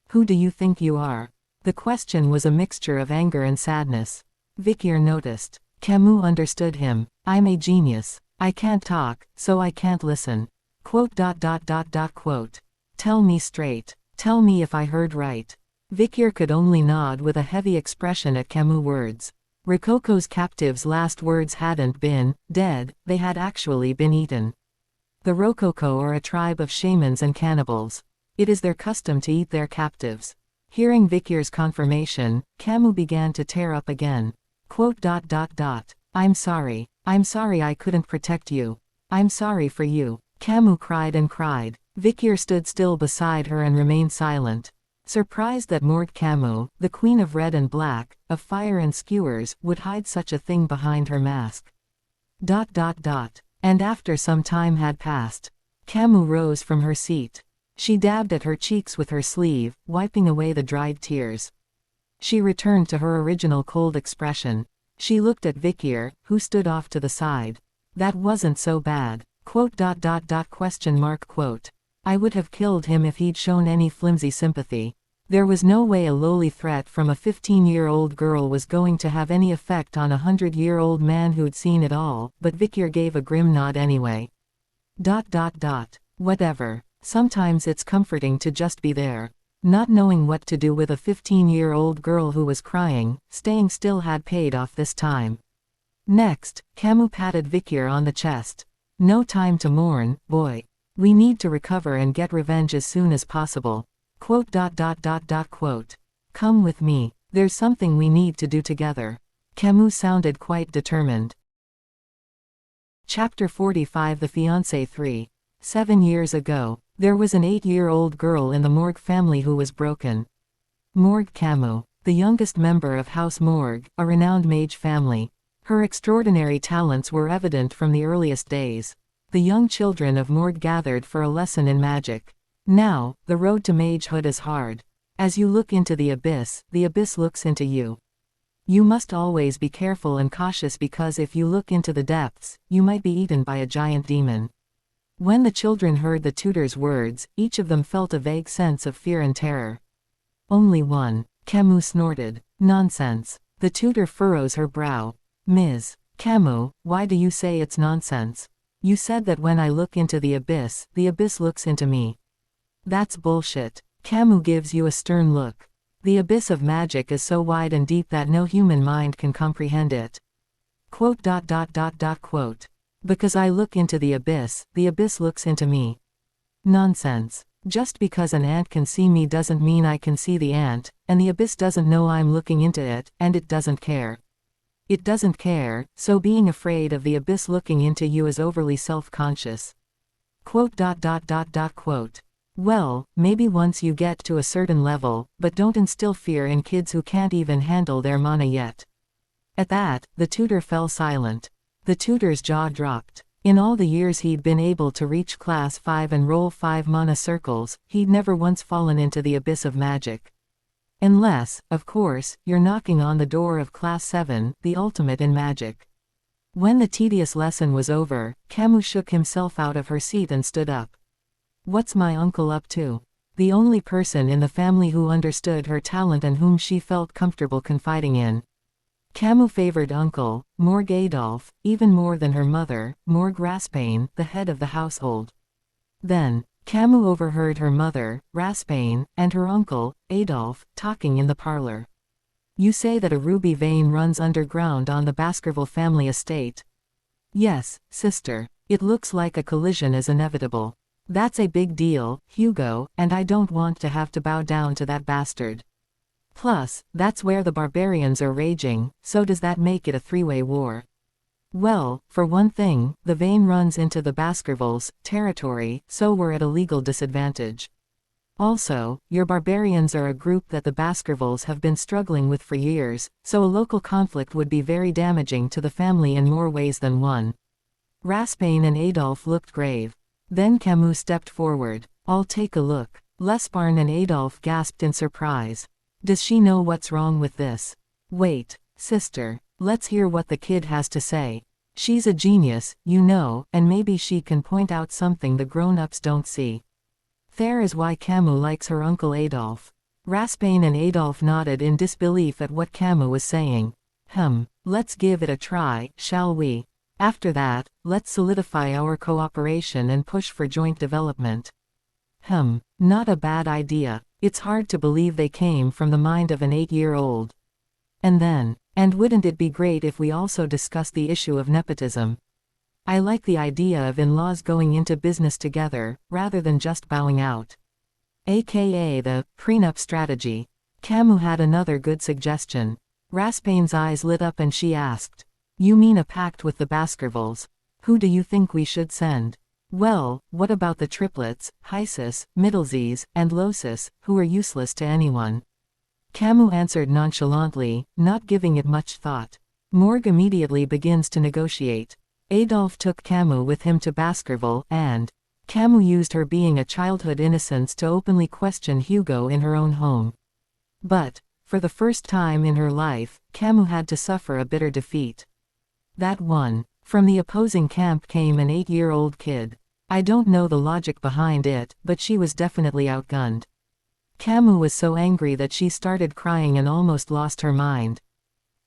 Who do you think you are? The question was a mixture of anger and sadness. Vikir noticed. Camus understood him. I'm a genius. I can't talk, so I can't listen. Quote. Tell me straight. Tell me if I heard right. Vikir could only nod with a heavy expression at Camus' words. Rococo's captives' last words hadn't been dead, they had actually been eaten. The Rococo are a tribe of shamans and cannibals. It is their custom to eat their captives. Hearing Vikir's confirmation, Camus began to tear up again. Quote. I'm sorry. I'm sorry I couldn't protect you. I'm sorry for you. Camus cried and cried. Vikir stood still beside her and remained silent. Surprised that Morgue Camus, the queen of red and black, of fire and skewers, would hide such a thing behind her mask. And after some time had passed, Camus rose from her seat. She dabbed at her cheeks with her sleeve, wiping away the dried tears. She returned to her original cold expression. She looked at Vikir, who stood off to the side. That wasn't so bad. Quote. I would have killed him if he'd shown any flimsy sympathy. There was no way a lowly threat from a 15-year-old girl was going to have any effect on a 100-year-old man who'd seen it all, but Vikir gave a grim nod anyway. Whatever. Sometimes it's comforting to just be there. Not knowing what to do with a 15-year-old girl who was crying, staying still had paid off this time. Next, Camus patted Vikir on the chest. No time to mourn, boy. We need to recover and get revenge as soon as possible. Quote. Come with me. There's something we need to do together. Camus sounded quite determined. Chapter 45 The Fiancé 3. 7 years ago, there was an 8-year-old girl in the Morgue family who was broken. Morgue Camus, the youngest member of House Morgue, a renowned mage family. Her extraordinary talents were evident from the earliest days. The young children of Morgue gathered for a lesson in magic. Now, the road to magehood is hard. As you look into the abyss looks into you. You must always be careful and cautious because if you look into the depths, you might be eaten by a giant demon. When the children heard the tutor's words, each of them felt a vague sense of fear and terror. Only one. Camus snorted. Nonsense. The tutor furrows her brow. Ms. Camus, why do you say it's nonsense? You said that when I look into the abyss looks into me. That's bullshit. Camus gives you a stern look. The abyss of magic is so wide and deep that no human mind can comprehend it. Quote. Because I look into the abyss looks into me. Nonsense. Just because an ant can see me doesn't mean I can see the ant, and the abyss doesn't know I'm looking into it, and it doesn't care. It doesn't care, so being afraid of the abyss looking into you is overly self-conscious. Quote. Well, maybe once you get to a certain level, but don't instill fear in kids who can't even handle their mana yet. At that, the tutor fell silent. The tutor's jaw dropped. In all the years he'd been able to reach class 5 and roll 5 mana circles, he'd never once fallen into the abyss of magic. Unless, of course, you're knocking on the door of class 7, the ultimate in magic. When the tedious lesson was over, Camus shook himself out of her seat and stood up. What's my uncle up to? The only person in the family who understood her talent and whom she felt comfortable confiding in. Camus favored Uncle, Morgue Adolphe, even more than her mother, Morgue Raspain, the head of the household. Then, Camus overheard her mother, Raspain, and her uncle, Adolphe, talking in the parlor. You say that a ruby vein runs underground on the Baskerville family estate? Yes, sister. It looks like a collision is inevitable. That's a big deal, Hugo, and I don't want to have to bow down to that bastard. Plus, that's where the barbarians are raging, so does that make it a three-way war? Well, for one thing, the vein runs into the Baskervilles' territory, so we're at a legal disadvantage. Also, your barbarians are a group that the Baskervilles have been struggling with for years, so a local conflict would be very damaging to the family in more ways than one. Raspain and Adolphe looked grave. Then Camus stepped forward. I'll take a look. Lesparn and Adolphe gasped in surprise. Does she know what's wrong with this? Wait, sister. Let's hear what the kid has to say. She's a genius, you know, and maybe she can point out something the grown-ups don't see. There is why Camus likes her uncle Adolphe. Raspain and Adolphe nodded in disbelief at what Camus was saying. Let's give it a try, shall we? After that, let's solidify our cooperation and push for joint development. Not a bad idea. It's hard to believe they came from the mind of an 8-year-old. And wouldn't it be great if we also discussed the issue of nepotism? I like the idea of in-laws going into business together, rather than just bowing out. AKA the prenup strategy. Camus had another good suggestion. Raspain's eyes lit up and she asked. You mean a pact with the Baskervilles? Who do you think we should send? Well, what about the triplets, Hysus, Middlesies, and Losis, who are useless to anyone? Camus answered nonchalantly, not giving it much thought. Morgue immediately begins to negotiate. Adolphe took Camus with him to Baskerville, and Camus used her being a childhood innocence to openly question Hugo in her own home. But, For the first time in her life, Camus had to suffer a bitter defeat. That one. From the opposing camp came an 8-year-old kid. I don't know the logic behind it, but she was definitely outgunned. Camus was so angry that she started crying and almost lost her mind.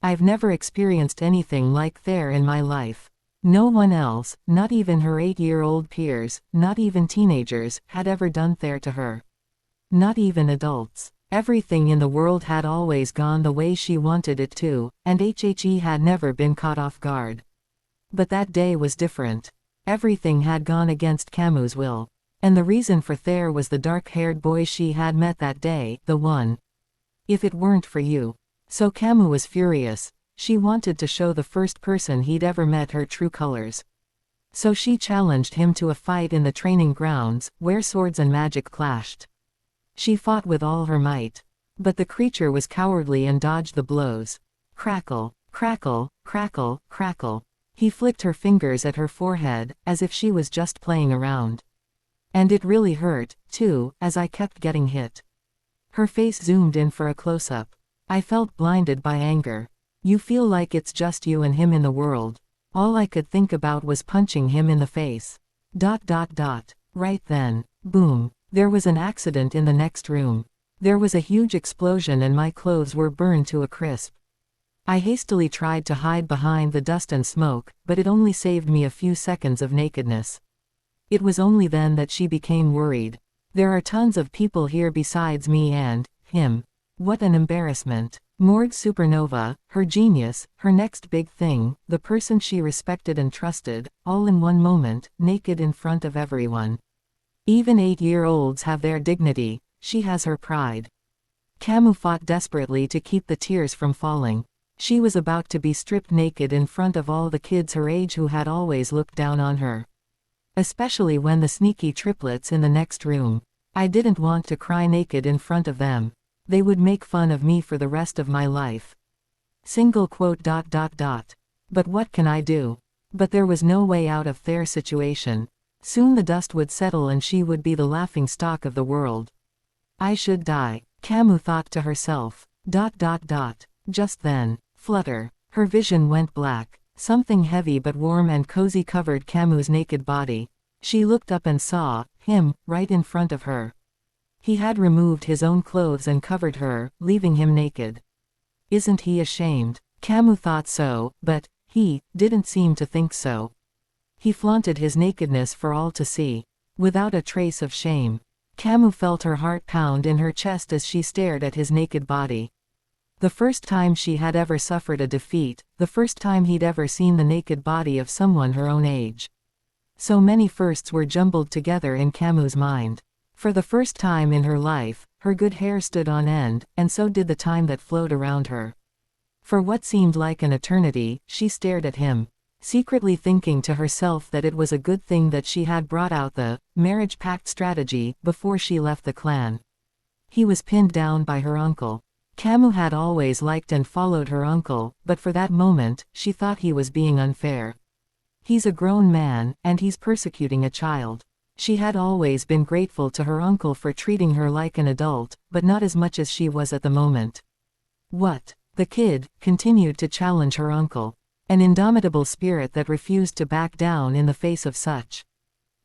I've never experienced anything like there in my life. No one else, not even her 8-year-old peers, not even teenagers, had ever done there to her. Not even adults. Everything in the world had always gone the way she wanted it to, and HHE had never been caught off guard. But that day was different. Everything had gone against Camus' will. And the reason for there was the dark-haired boy she had met that day, the one. If it weren't for you. So Camus was furious. She wanted to show the first person he'd ever met her true colors. So she challenged him to a fight in the training grounds, where swords and magic clashed. She fought with all her might. But the creature was cowardly and dodged the blows. Crackle, crackle, crackle, crackle. He flicked her fingers at her forehead, as if she was just playing around. And it really hurt, too, as I kept getting hit. Her face zoomed in for a close-up. I felt blinded by anger. You feel like it's just you and him in the world. All I could think about was punching him in the face. ... Right then. Boom. There was an accident in the next room. There was a huge explosion and my clothes were burned to a crisp. I hastily tried to hide behind the dust and smoke, but it only saved me a few seconds of nakedness. It was only then that she became worried. There are tons of people here besides me and him. What an embarrassment. Morgue supernova, her genius, her next big thing, the person she respected and trusted, all in one moment, naked in front of everyone. Even 8-year-olds have their dignity, she has her pride. Camus fought desperately to keep the tears from falling. She was about to be stripped naked in front of all the kids her age who had always looked down on her. Especially when the sneaky triplets in the next room. I didn't want to cry naked in front of them. They would make fun of me for the rest of my life. But what can I do? But there was no way out of their situation. Soon the dust would settle and she would be the laughingstock of the world. I should die, Camus thought to herself. Just then. Flutter. Her vision went black. Something heavy but warm and cozy covered Camus' naked body. She looked up and saw him, right in front of her. He had removed his own clothes and covered her, leaving him naked. Isn't he ashamed? Camus thought so, but he didn't seem to think so. He flaunted his nakedness for all to see, without a trace of shame. Camus felt her heart pound in her chest as she stared at his naked body. The first time she had ever suffered a defeat, the first time he'd ever seen the naked body of someone her own age. So many firsts were jumbled together in Camus' mind. For the first time in her life, her good hair stood on end, and so did the time that flowed around her. For what seemed like an eternity, she stared at him, secretly thinking to herself that it was a good thing that she had brought out the marriage pact strategy before she left the clan. He was pinned down by her uncle. Camus had always liked and followed her uncle, but for that moment, she thought he was being unfair. He's a grown man, and he's persecuting a child. She had always been grateful to her uncle for treating her like an adult, but not as much as she was at the moment. What? The kid continued to challenge her uncle. An indomitable spirit that refused to back down in the face of such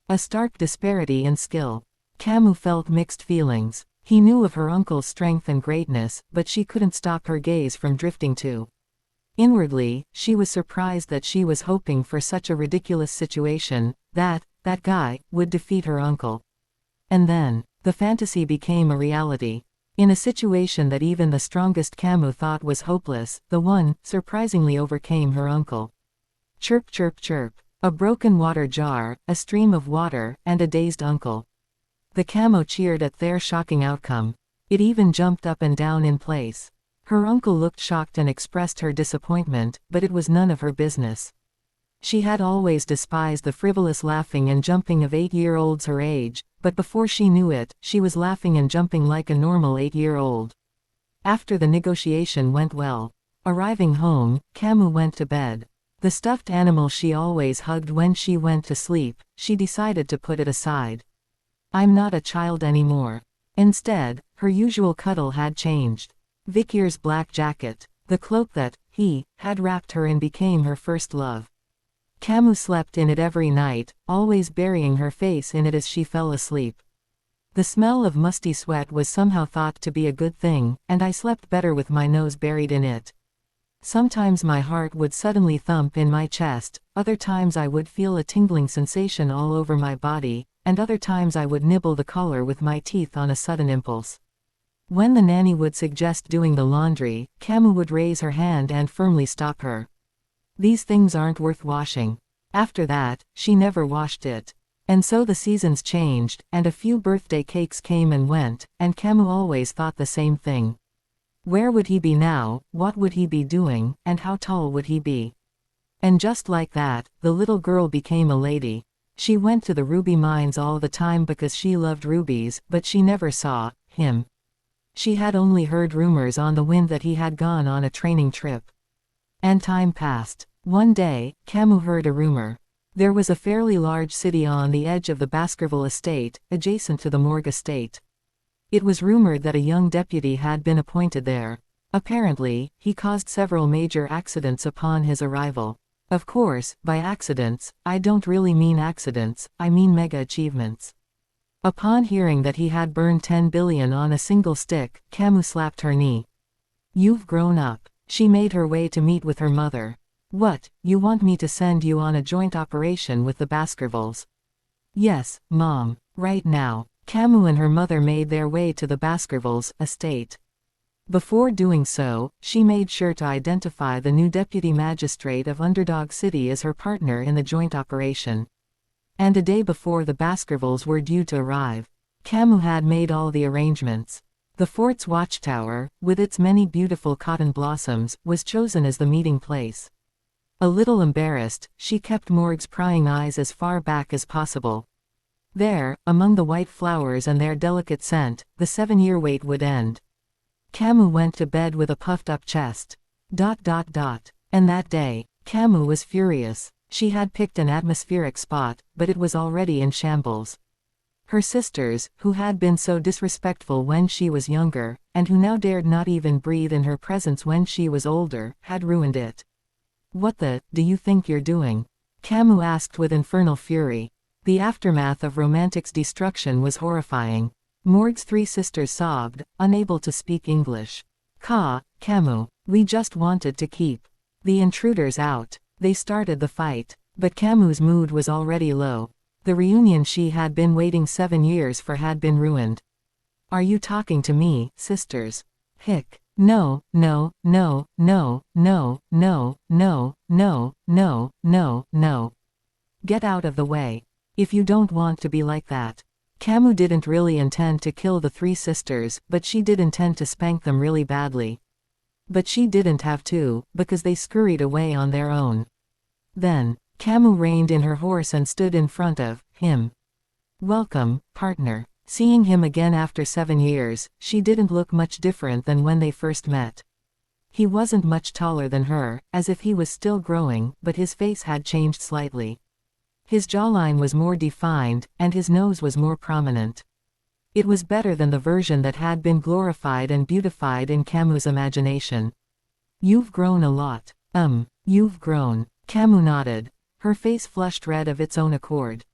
a stark disparity in skill. Camus felt mixed feelings. He knew of her uncle's strength and greatness, but she couldn't stop her gaze from drifting to. Inwardly, she was surprised that she was hoping for such a ridiculous situation, that guy would defeat her uncle. And then, the fantasy became a reality. In a situation that even the strongest Camus thought was hopeless, the one, surprisingly overcame her uncle. Chirp chirp chirp. A broken water jar, a stream of water, and a dazed uncle. The Camus cheered at their shocking outcome. It even jumped up and down in place. Her uncle looked shocked and expressed her disappointment, but it was none of her business. She had always despised the frivolous laughing and jumping of 8-year-olds her age, but before she knew it, she was laughing and jumping like a normal 8-year-old. After the negotiation went well. Arriving home, Camus went to bed. The stuffed animal she always hugged when she went to sleep, she decided to put it aside. I'm not a child anymore. Instead, her usual cuddle had changed. Vikir's black jacket, the cloak that, he, had wrapped her in, became her first love. Camus slept in it every night, always burying her face in it as she fell asleep. The smell of musty sweat was somehow thought to be a good thing, and I slept better with my nose buried in it. Sometimes my heart would suddenly thump in my chest, other times I would feel a tingling sensation all over my body, and other times I would nibble the collar with my teeth on a sudden impulse. When the nanny would suggest doing the laundry, Camus would raise her hand and firmly stop her. These things aren't worth washing. After that, she never washed it. And so the seasons changed, and a few birthday cakes came and went, and Camus always thought the same thing. Where would he be now, what would he be doing, and how tall would he be? And just like that, the little girl became a lady. She went to the ruby mines all the time because she loved rubies, but she never saw him. She had only heard rumors on the wind that he had gone on a training trip. And time passed. One day, Camus heard a rumor. There was a fairly large city on the edge of the Baskerville estate, adjacent to the Morgue estate. It was rumored that a young deputy had been appointed there. Apparently, he caused several major accidents upon his arrival. Of course, by accidents, I don't really mean accidents, I mean mega achievements. Upon hearing that he had burned 10 billion on a single stick, Camus slapped her knee. "You've grown up." She made her way to meet with her mother. "What, you want me to send you on a joint operation with the Baskervilles?" "Yes, Mom. Right now." Camus and her mother made their way to the Baskervilles' estate. Before doing so, she made sure to identify the new deputy magistrate of Underdog City as her partner in the joint operation. And a day before the Baskervilles were due to arrive, Camus had made all the arrangements. The fort's watchtower, with its many beautiful cotton blossoms, was chosen as the meeting place. A little embarrassed, she kept Morg's prying eyes as far back as possible. There, among the white flowers and their delicate scent, the 7-year wait would end. Camus went to bed with a puffed-up chest. And that day, Camus was furious. She had picked an atmospheric spot, but it was already in shambles. Her sisters, who had been so disrespectful when she was younger, and who now dared not even breathe in her presence when she was older, had ruined it. "What do you think you're doing?" Camus asked with infernal fury. The aftermath of Romantic's destruction was horrifying. Morg's 3 sisters sobbed, unable to speak English. Camus, we just wanted to keep the intruders out." They started the fight. But Camus' mood was already low. The reunion she had been waiting 7 years for had been ruined. "Are you talking to me, sisters?" "Hick. No, no, no, no, no, no, no, no, no, no, no. Get out of the way. If you don't want to be like that." Camus didn't really intend to kill the 3 sisters, but she did intend to spank them really badly. But she didn't have to, because they scurried away on their own. Then, Camus reined in her horse and stood in front of him. "Welcome, partner." Seeing him again after 7 years, she didn't look much different than when they first met. He wasn't much taller than her, as if he was still growing, but his face had changed slightly. His jawline was more defined, and his nose was more prominent. It was better than the version that had been glorified and beautified in Camus' imagination. "You've grown a lot." You've grown." Camus nodded. Her face flushed red of its own accord.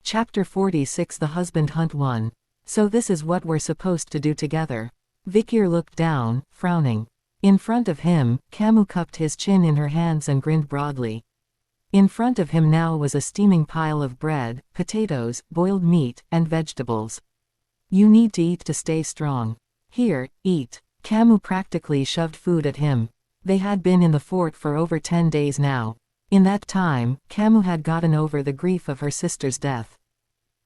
Chapter 46 The Husband Hunt 1. "So this is what we're supposed to do together." Vikir looked down, frowning. In front of him, Camus cupped his chin in her hands and grinned broadly. In front of him now was a steaming pile of bread, potatoes, boiled meat, and vegetables. "You need to eat to stay strong. Here, eat." Camus practically shoved food at him. They had been in the fort for over 10 days now. In that time, Camus had gotten over the grief of her sister's death.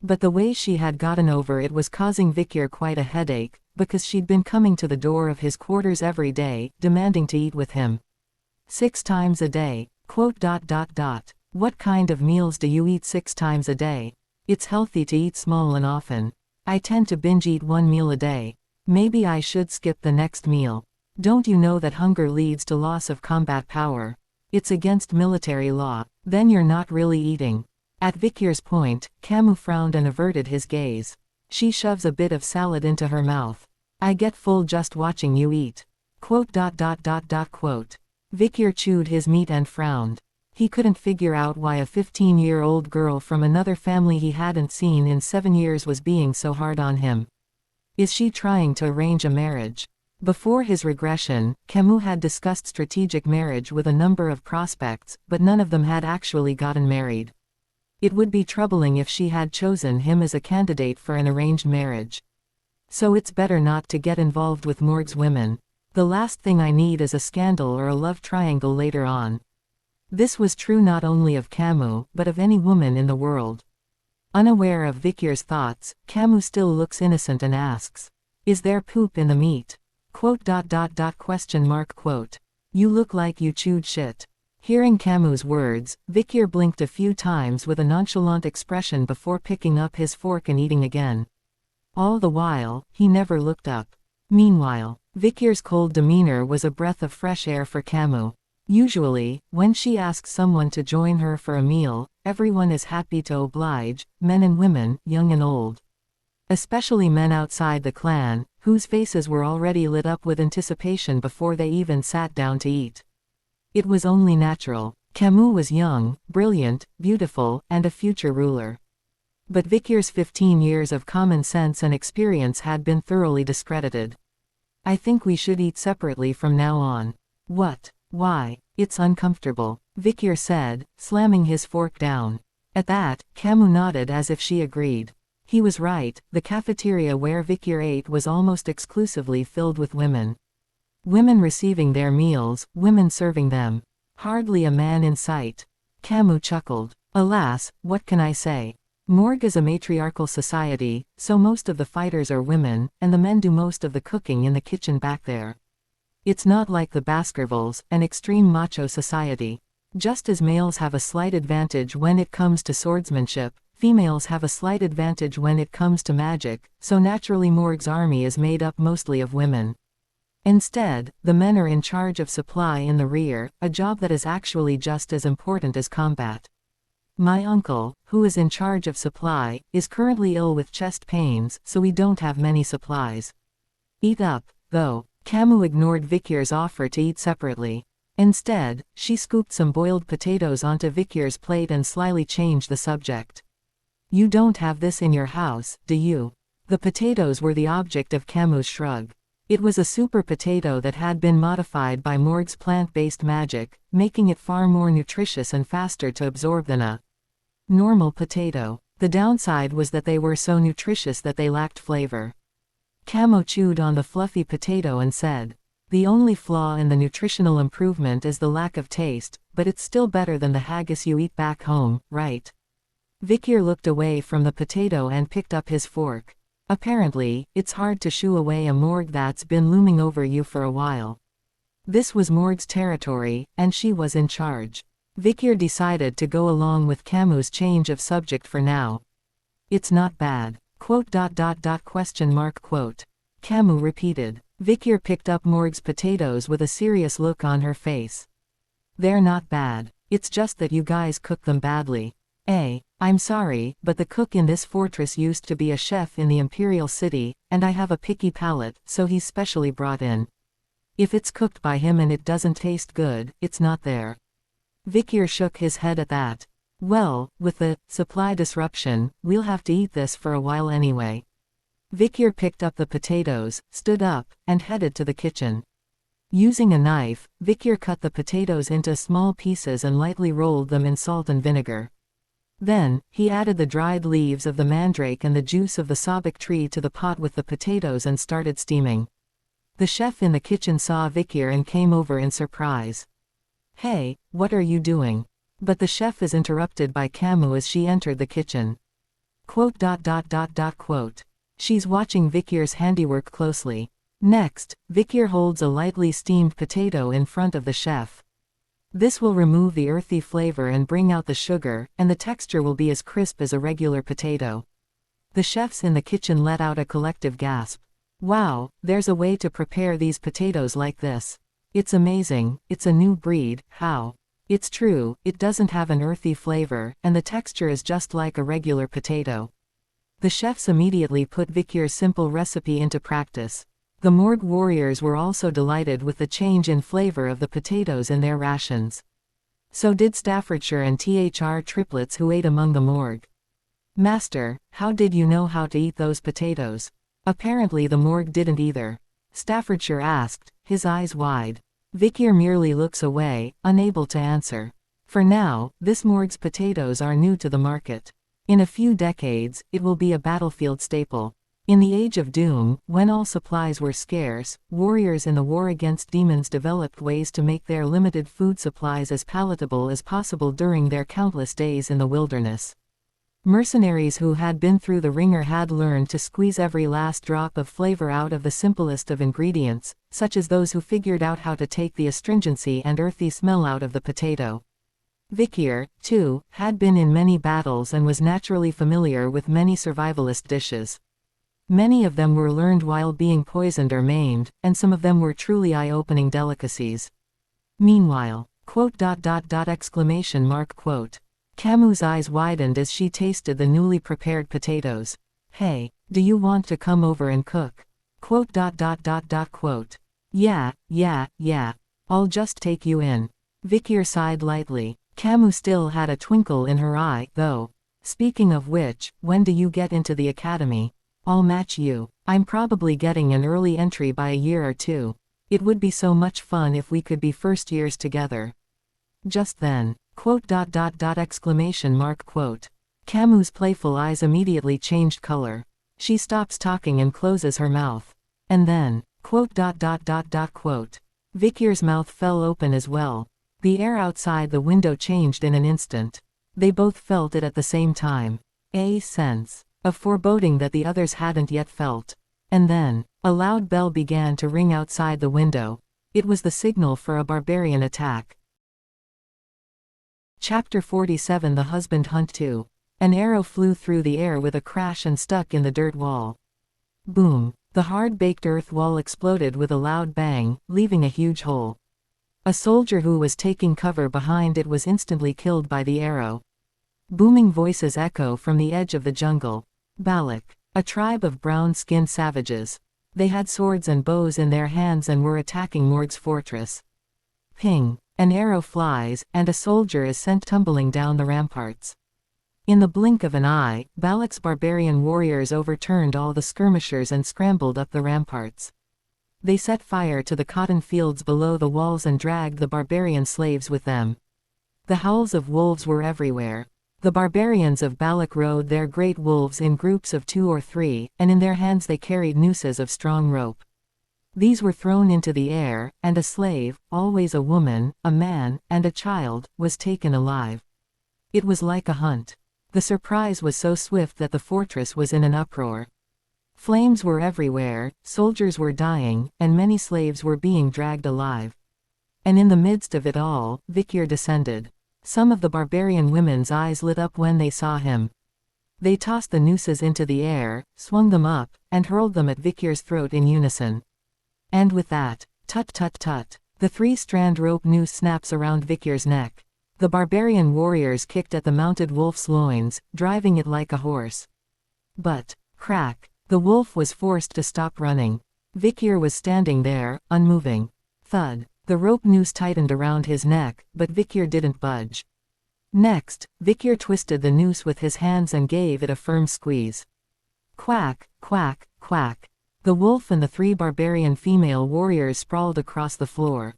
But the way she had gotten over it was causing Vikir quite a headache, because she'd been coming to the door of his quarters every day, demanding to eat with him. 6 times a day. What kind of meals do you eat 6 times a day? It's healthy to eat small and often. I tend to binge eat 1 meal a day. Maybe I should skip the next meal. Don't you know that hunger leads to loss of combat power? It's against military law. Then you're not really eating. At Vikir's point, Camus frowned and averted his gaze. She shoves a bit of salad into her mouth. I get full just watching you eat. Quote. Vikyr chewed his meat and frowned. He couldn't figure out why a 15-year-old girl from another family he hadn't seen in 7 years was being so hard on him. Is she trying to arrange a marriage? Before his regression, Camus had discussed strategic marriage with a number of prospects, but none of them had actually gotten married. It would be troubling if she had chosen him as a candidate for an arranged marriage. So it's better not to get involved with Morg's women. The last thing I need is a scandal or a love triangle later on. This was true not only of Camus, but of any woman in the world. Unaware of Vikyr's thoughts, Camus still looks innocent and asks, "Is there poop in the meat?" Quote. You look like you chewed shit. Hearing Camus' words, Vikyr blinked a few times with a nonchalant expression before picking up his fork and eating again. All the while, he never looked up. Meanwhile, Vikyr's cold demeanor was a breath of fresh air for Camus. Usually, when she asks someone to join her for a meal, everyone is happy to oblige, men and women, young and old. Especially men outside the clan, whose faces were already lit up with anticipation before they even sat down to eat. It was only natural. Camus was young, brilliant, beautiful, and a future ruler. But Vikyr's 15 years of common sense and experience had been thoroughly discredited. I think we should eat separately from now on. What? Why? It's uncomfortable, Vikyr said, slamming his fork down. At that, Camus nodded as if she agreed. He was right, the cafeteria where Vikyr ate was almost exclusively filled with women. Women receiving their meals, women serving them. Hardly a man in sight. Camus chuckled. Alas, what can I say? Morgue is a matriarchal society, so most of the fighters are women, and the men do most of the cooking in the kitchen back there. It's not like the Baskervilles, an extreme macho society. Just as males have a slight advantage when it comes to swordsmanship, females have a slight advantage when it comes to magic, so naturally Morg's army is made up mostly of women. Instead, the men are in charge of supply in the rear, a job that is actually just as important as combat. My uncle, who is in charge of supply, is currently ill with chest pains, so we don't have many supplies. Eat up, though. Camus ignored Vikyr's offer to eat separately. Instead, she scooped some boiled potatoes onto Vikyr's plate and slyly changed the subject. You don't have this in your house, do you? The potatoes were the object of Camus' shrug. It was a super potato that had been modified by Morg's plant-based magic, making it far more nutritious and faster to absorb than a normal potato. The downside was that they were so nutritious that they lacked flavor. Camus chewed on the fluffy potato and said, "The only flaw in the nutritional improvement is the lack of taste, but it's still better than the haggis you eat back home, right?" Vikyr looked away from the potato and picked up his fork. Apparently, it's hard to shoo away a Morgue that's been looming over you for a while. This was Morg's territory, and she was in charge. Vikyr decided to go along with Camus' change of subject for now. It's not bad. Quote. Camus repeated. Vikyr picked up Morg's potatoes with a serious look on her face. They're not bad. It's just that you guys cook them badly. I'm sorry, but the cook in this fortress used to be a chef in the Imperial City, and I have a picky palate, so he's specially brought in. If it's cooked by him and it doesn't taste good, it's not there. Vikyr shook his head at that. Well, with the supply disruption, we'll have to eat this for a while anyway. Vikyr picked up the potatoes, stood up, and headed to the kitchen. Using a knife, Vikyr cut the potatoes into small pieces and lightly rolled them in salt and vinegar. Then, he added the dried leaves of the mandrake and the juice of the sabak tree to the pot with the potatoes and started steaming. The chef in the kitchen saw Vikyr and came over in surprise. Hey, what are you doing? But the chef is interrupted by Camus as she entered the kitchen. Quote. She's watching Vikyr's handiwork closely. Next, Vikyr holds a lightly steamed potato in front of the chef. This will remove the earthy flavor and bring out the sugar, and the texture will be as crisp as a regular potato. The chefs in the kitchen let out a collective gasp. Wow, there's a way to prepare these potatoes like this. It's amazing, it's a new breed. How? It's true, it doesn't have an earthy flavor, and the texture is just like a regular potato. The chefs immediately put Vikyr's simple recipe into practice. The Morg warriors were also delighted with the change in flavor of the potatoes in their rations. So did Staffordshire and Thr triplets who ate among the Morg. "Master, how did you know how to eat those potatoes?" Apparently the Morg didn't either. Staffordshire asked, his eyes wide. Vikyr merely looks away, unable to answer. For now, this Morg's potatoes are new to the market. In a few decades, it will be a battlefield staple. In the Age of Doom, when all supplies were scarce, warriors in the war against demons developed ways to make their limited food supplies as palatable as possible during their countless days in the wilderness. Mercenaries who had been through the ringer had learned to squeeze every last drop of flavor out of the simplest of ingredients, such as those who figured out how to take the astringency and earthy smell out of the potato. Vikyr, too, had been in many battles and was naturally familiar with many survivalist dishes. Many of them were learned while being poisoned or maimed, and some of them were truly eye-opening delicacies. Meanwhile, Camu's eyes widened as she tasted the newly prepared potatoes. "Hey, do you want to come over and cook?" Yeah, I'll just take you in." Vikyr sighed lightly. Camu still had a twinkle in her eye, though. "Speaking of which, when do you get into the academy? I'll match you. I'm probably getting an early entry by a year or two. It would be so much fun if we could be first years together." Just then, Camu's playful eyes immediately changed color. She stops talking and closes her mouth. And then, Vikyr's mouth fell open as well. The air outside the window changed in an instant. They both felt it at the same time. A sense of foreboding that the others hadn't yet felt. And then, a loud bell began to ring outside the window. It was the signal for a barbarian attack. Chapter 47 The Husband Hunt 2. An arrow flew through the air with a crash and stuck in the dirt wall. Boom! The hard-baked earth wall exploded with a loud bang, leaving a huge hole. A soldier who was taking cover behind it was instantly killed by the arrow. Booming voices echo from the edge of the jungle. Balak, a tribe of brown-skinned savages. They had swords and bows in their hands and were attacking Morg's fortress. Ping! An arrow flies, and a soldier is sent tumbling down the ramparts. In the blink of an eye, Balak's barbarian warriors overturned all the skirmishers and scrambled up the ramparts. They set fire to the cotton fields below the walls and dragged the barbarian slaves with them. The howls of wolves were everywhere. The barbarians of Balak rode their great wolves in groups of 2 or 3, and in their hands they carried nooses of strong rope. These were thrown into the air, and a slave, always a woman, a man, and a child, was taken alive. It was like a hunt. The surprise was so swift that the fortress was in an uproar. Flames were everywhere, soldiers were dying, and many slaves were being dragged alive. And in the midst of it all, Vikyr descended. Some of the barbarian women's eyes lit up when they saw him. They tossed the nooses into the air, swung them up, and hurled them at Vikyr's throat in unison. And with that, tut, the 3-strand rope noose snaps around Vikyr's neck. The barbarian warriors kicked at the mounted wolf's loins, driving it like a horse. But, crack! The wolf was forced to stop running. Vikyr was standing there, unmoving. Thud! The rope noose tightened around his neck, but Vikyr didn't budge. Next, Vikyr twisted the noose with his hands and gave it a firm squeeze. Quack, quack, quack. The wolf and the 3 barbarian female warriors sprawled across the floor.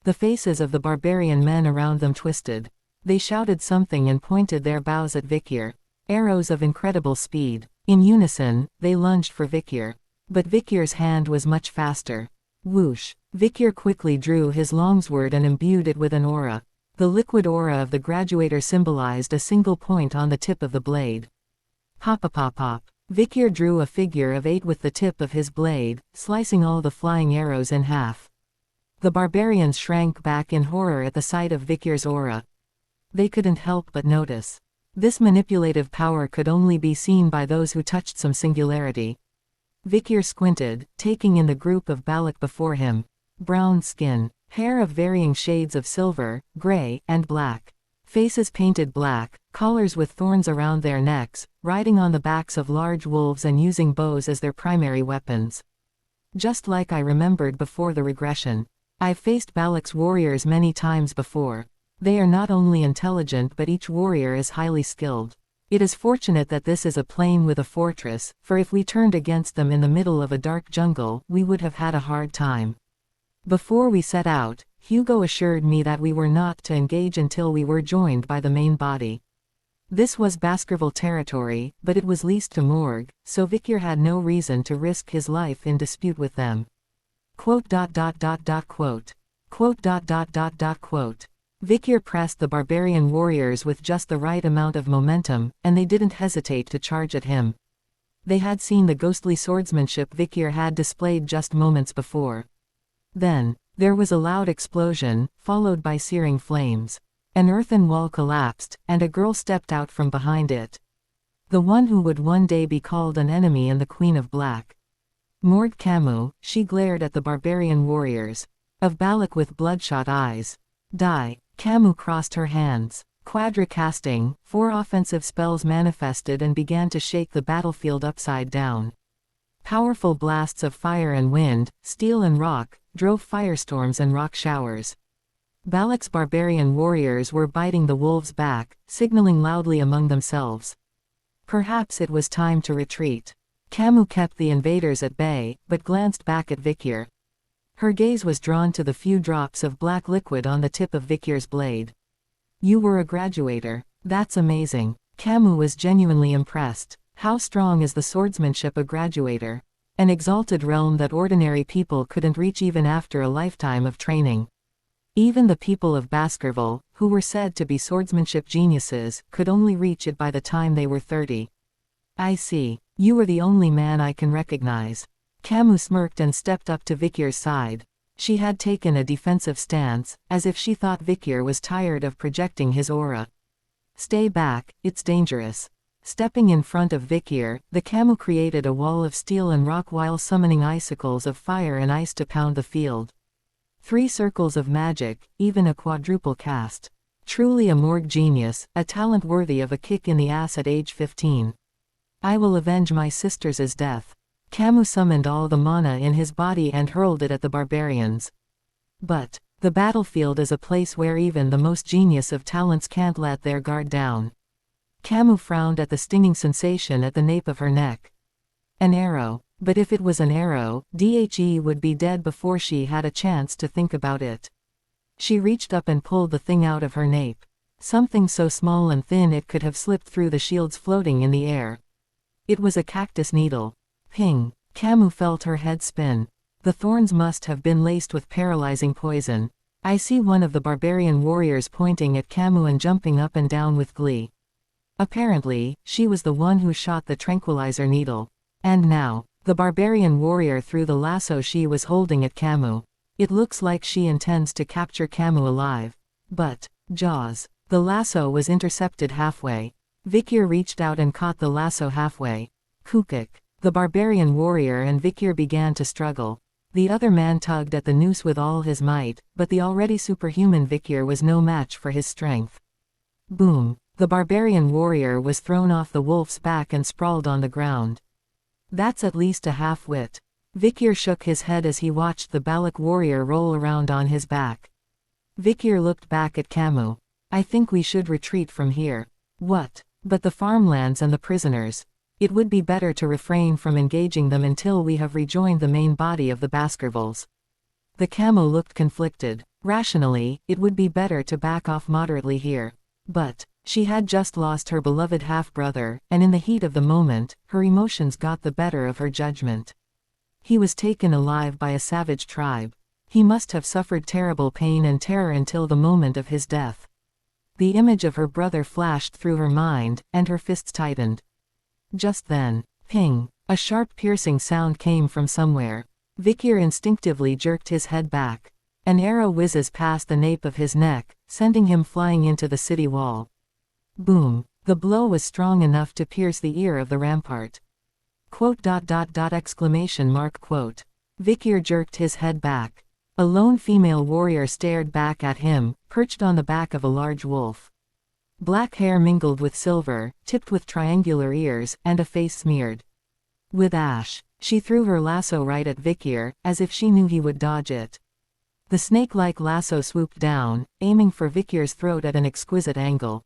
The faces of the barbarian men around them twisted. They shouted something and pointed their bows at Vikyr. Arrows of incredible speed. In unison, they lunged for Vikyr. But Vikyr's hand was much faster. Whoosh! Vikyr quickly drew his longsword and imbued it with an aura. The liquid aura of the graduator symbolized a single point on the tip of the blade. Pop. Vikyr drew a figure of 8 with the tip of his blade, slicing all the flying arrows in half. The barbarians shrank back in horror at the sight of Vikyr's aura. They couldn't help but notice. This manipulative power could only be seen by those who touched some singularity. Vikyr squinted, taking in the group of Balak before him. Brown skin, hair of varying shades of silver, gray, and black. Faces painted black, collars with thorns around their necks, riding on the backs of large wolves and using bows as their primary weapons. Just like I remembered before the regression. I've faced Balak's warriors many times before. They are not only intelligent but each warrior is highly skilled. It is fortunate that this is a plain with a fortress, for if we turned against them in the middle of a dark jungle, we would have had a hard time. Before we set out, Hugo assured me that we were not to engage until we were joined by the main body. This was Baskerville territory, but it was leased to Morgue, so Vikir had no reason to risk his life in dispute with them. Quote. Quote. Vikir pressed the barbarian warriors with just the right amount of momentum, and they didn't hesitate to charge at him. They had seen the ghostly swordsmanship Vikir had displayed just moments before. Then, there was a loud explosion, followed by searing flames. An earthen wall collapsed, and a girl stepped out from behind it. The one who would one day be called an enemy and the Queen of Black. Morgue Camus, she glared at the barbarian warriors. Of Balak with bloodshot eyes. Die. Camus crossed her hands. Quadra casting, 4 offensive spells manifested and began to shake the battlefield upside down. Powerful blasts of fire and wind, steel and rock, drove firestorms and rock showers. Balak's barbarian warriors were biting the wolves back, signaling loudly among themselves. Perhaps it was time to retreat. Camus kept the invaders at bay, but glanced back at Vikir. Her gaze was drawn to the few drops of black liquid on the tip of Vikir's blade. You were a graduator. That's amazing. Camus was genuinely impressed. How strong is the swordsmanship of graduator? An exalted realm that ordinary people couldn't reach even after a lifetime of training. Even the people of Baskerville, who were said to be swordsmanship geniuses, could only reach it by the time they were 30. I see. You are the only man I can recognize. Camus smirked and stepped up to Vikir's side. She had taken a defensive stance, as if she thought Vikir was tired of projecting his aura. Stay back, it's dangerous. Stepping in front of Vikir, the Camus created a wall of steel and rock while summoning icicles of fire and ice to pound the field. 3 circles of magic, even a quadruple cast. Truly a Morgue genius, a talent worthy of a kick in the ass at age 15. I will avenge my sister's death. Camus summoned all the mana in his body and hurled it at the barbarians. But, the battlefield is a place where even the most genius of talents can't let their guard down. Camus frowned at the stinging sensation at the nape of her neck. An arrow. But if it was an arrow, Dhe would be dead before she had a chance to think about it. She reached up and pulled the thing out of her nape. Something so small and thin it could have slipped through the shields floating in the air. It was a cactus needle. Ping! Camus felt her head spin. The thorns must have been laced with paralyzing poison. I see one of the barbarian warriors pointing at Camus and jumping up and down with glee. Apparently, she was the one who shot the tranquilizer needle. And now, the barbarian warrior threw the lasso she was holding at Camus. It looks like she intends to capture Camus alive. But, Jaws. The lasso was intercepted halfway. Vikir reached out and caught the lasso halfway. Kukik. The barbarian warrior and Vikir began to struggle. The other man tugged at the noose with all his might, but the already superhuman Vikir was no match for his strength. Boom. The barbarian warrior was thrown off the wolf's back and sprawled on the ground. That's at least a half-wit. Vikir shook his head as he watched the Balak warrior roll around on his back. Vikir looked back at Camus. I think we should retreat from here. What? But the farmlands and the prisoners. It would be better to refrain from engaging them until we have rejoined the main body of the Baskervilles. The Camus looked conflicted. Rationally, it would be better to back off moderately here. But, she had just lost her beloved half-brother, and in the heat of the moment, her emotions got the better of her judgment. He was taken alive by a savage tribe. He must have suffered terrible pain and terror until the moment of his death. The image of her brother flashed through her mind, and her fists tightened. Just then, ping, a sharp piercing sound came from somewhere. Vikir instinctively jerked his head back. An arrow whizzes past the nape of his neck, sending him flying into the city wall. Boom! The blow was strong enough to pierce the ear of the rampart. Quote. Exclamation mark quote. Vikir jerked his head back. A lone female warrior stared back at him, perched on the back of a large wolf. Black hair mingled with silver, tipped with triangular ears, and a face smeared with ash. She threw her lasso right at Vikir, as if she knew he would dodge it. The snake-like lasso swooped down, aiming for Vikir's throat at an exquisite angle.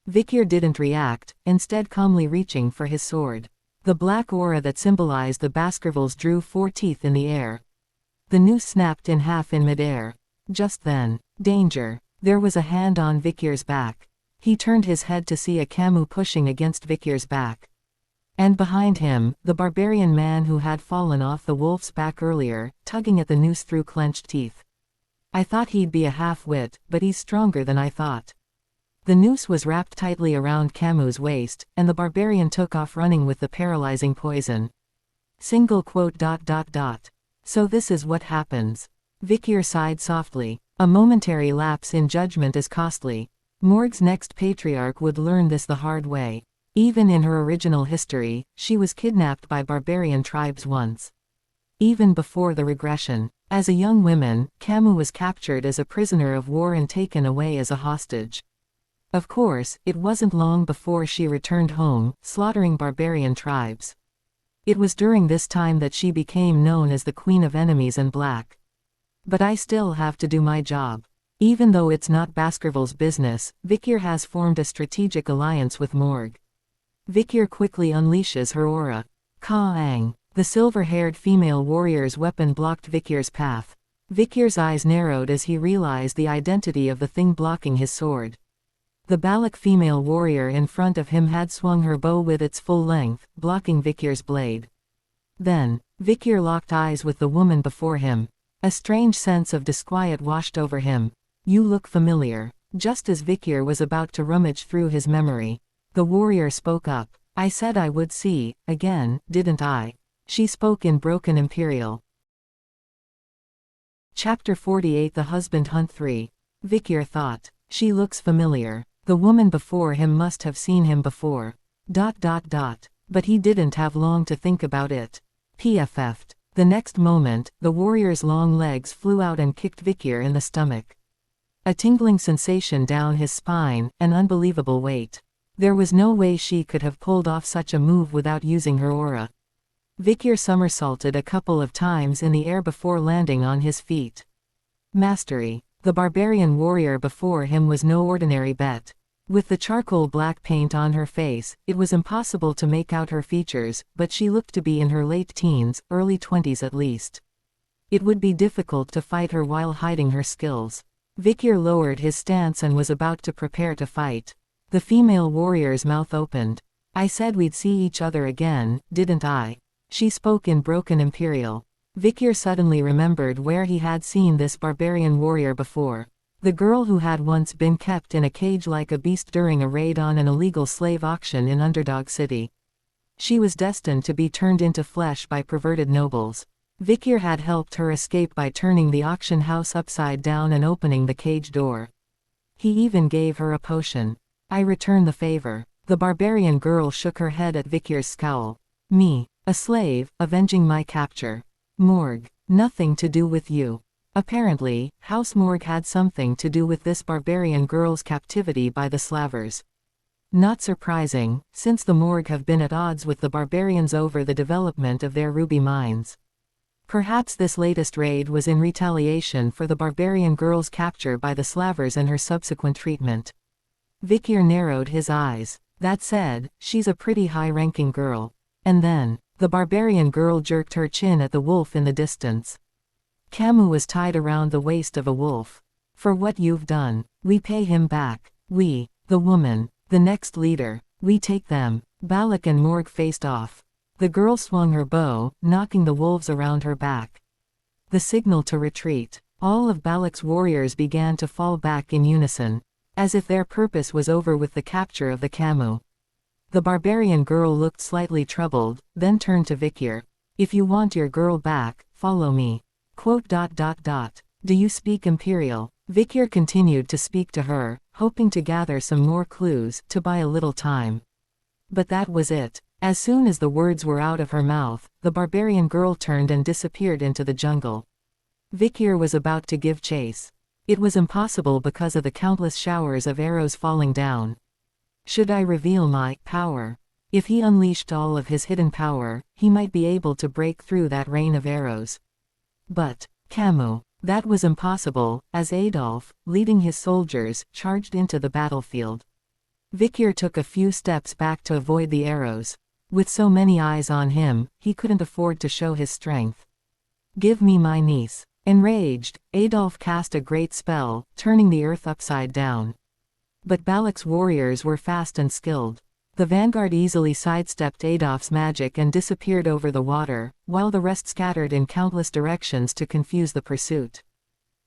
Vikir didn't react, instead calmly reaching for his sword. The black aura that symbolized the Baskervilles drew 4 teeth in the air. The noose snapped in half in midair. Just then, danger. There was a hand on Vikir's back. He turned his head to see a Camus pushing against Vikir's back. And behind him, the barbarian man who had fallen off the wolf's back earlier, tugging at the noose through clenched teeth. I thought he'd be a half-wit, but he's stronger than I thought. The noose was wrapped tightly around Camus' waist, and the barbarian took off running with the paralyzing poison. So this is what happens. Vikir sighed softly. A momentary lapse in judgment is costly. Morg's next patriarch would learn this the hard way. Even in her original history, she was kidnapped by barbarian tribes once. Even before the regression, as a young woman, Camus was captured as a prisoner of war and taken away as a hostage. Of course, it wasn't long before she returned home, slaughtering barbarian tribes. It was during this time that she became known as the Queen of Enemies in Black. But I still have to do my job. Even though it's not Baskerville's business, Vikir has formed a strategic alliance with Morg. Vikir quickly unleashes her aura. Ka-ang. The silver-haired female warrior's weapon blocked Vikir's path. Vikir's eyes narrowed as he realized the identity of the thing blocking his sword. The Balak female warrior in front of him had swung her bow with its full length, blocking Vikir's blade. Then, Vikir locked eyes with the woman before him. A strange sense of disquiet washed over him. You look familiar. Just as Vikir was about to rummage through his memory, the warrior spoke up. I said I would see, again, didn't I? She spoke in broken Imperial. Chapter 48 The Husband Hunt 3. Vikir thought. She looks familiar. The woman before him must have seen him before. But he didn't have long to think about it. PFF'd. The next moment, the warrior's long legs flew out and kicked Vikir in the stomach. A tingling sensation down his spine, an unbelievable weight. There was no way she could have pulled off such a move without using her aura. Vikir somersaulted a couple of times in the air before landing on his feet. Mastery. The barbarian warrior before him was no ordinary bet. With the charcoal black paint on her face, it was impossible to make out her features, but she looked to be in her late teens, early 20s at least. It would be difficult to fight her while hiding her skills. Vikir lowered his stance and was about to prepare to fight. The female warrior's mouth opened. I said we'd see each other again, didn't I? She spoke in broken Imperial. Vikir suddenly remembered where he had seen this barbarian warrior before. The girl who had once been kept in a cage like a beast during a raid on an illegal slave auction in Underdog City. She was destined to be turned into flesh by perverted nobles. Vikir had helped her escape by turning the auction house upside down and opening the cage door. He even gave her a potion. I return the favor. The barbarian girl shook her head at Vikir's scowl. Me, a slave, avenging my capture. Morg, nothing to do with you. Apparently, House Morg had something to do with this barbarian girl's captivity by the Slavers. Not surprising, since the Morg have been at odds with the barbarians over the development of their ruby mines. Perhaps this latest raid was in retaliation for the barbarian girl's capture by the Slavers and her subsequent treatment. Vikir narrowed his eyes. That said, she's a pretty high-ranking girl. And then, the barbarian girl jerked her chin at the wolf in the distance. Camus was tied around the waist of a wolf. For what you've done, we pay him back. We, the woman, the next leader, we take them. Balak and Morg faced off. The girl swung her bow, knocking the wolves around her back. The signal to retreat. All of Balak's warriors began to fall back in unison, as if their purpose was over with the capture of the Camus. The barbarian girl looked slightly troubled, then turned to Vikir. If you want your girl back, follow me. Do you speak Imperial? Vikir continued to speak to her, hoping to gather some more clues, to buy a little time. But that was it. As soon as the words were out of her mouth, the barbarian girl turned and disappeared into the jungle. Vikir was about to give chase. It was impossible because of the countless showers of arrows falling down. Should I reveal my power? If he unleashed all of his hidden power, he might be able to break through that rain of arrows. But, Camus, that was impossible, as Adolphe, leading his soldiers, charged into the battlefield. Vikier took a few steps back to avoid the arrows. With so many eyes on him, he couldn't afford to show his strength. Give me my niece. Enraged, Adolphe cast a great spell, turning the earth upside down. But Balak's warriors were fast and skilled. The vanguard easily sidestepped Adolphe's magic and disappeared over the water, while the rest scattered in countless directions to confuse the pursuit.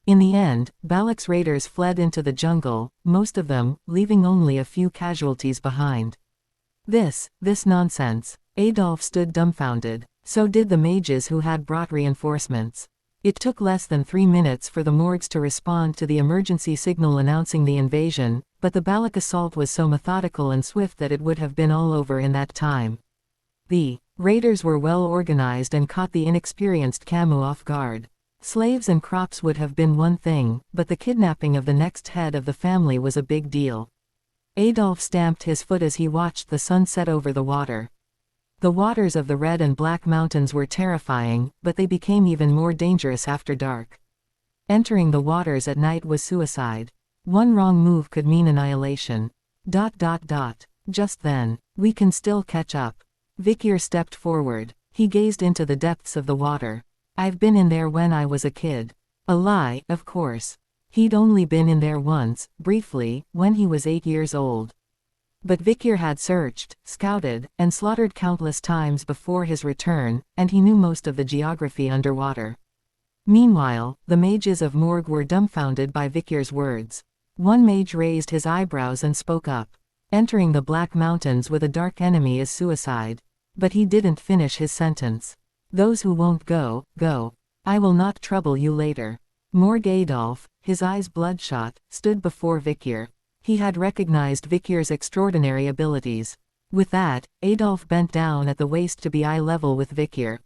In the end, Balak's raiders fled into the jungle, most of them, leaving only a few casualties behind. This nonsense. Adolphe stood dumbfounded. So did the mages who had brought reinforcements. It took less than 3 minutes for the Morgs to respond to the emergency signal announcing the invasion, but the Balak assault was so methodical and swift that it would have been all over in that time. The raiders were well organized and caught the inexperienced Camus off guard. Slaves and crops would have been one thing, but the kidnapping of the next head of the family was a big deal. Adolphe stamped his foot as he watched the sun set over the water. The waters of the Red and Black Mountains were terrifying, but they became even more dangerous after dark. Entering the waters at night was suicide. One wrong move could mean annihilation. Just then, we can still catch up. Vikier stepped forward. He gazed into the depths of the water. I've been in there when I was a kid. A lie, of course. He'd only been in there once, briefly, when he was 8 years old. But Vikier had searched, scouted, and slaughtered countless times before his return, and he knew most of the geography underwater. Meanwhile, the mages of Morgue were dumbfounded by Vikier's words. One mage raised his eyebrows and spoke up. Entering the Black Mountains with a dark enemy is suicide. But he didn't finish his sentence. Those who won't go, go. I will not trouble you later. Morgue Adolphe, his eyes bloodshot, stood before Vikier. He had recognized Vikier's extraordinary abilities. With that, Adolphe bent down at the waist to be eye level with Vikier.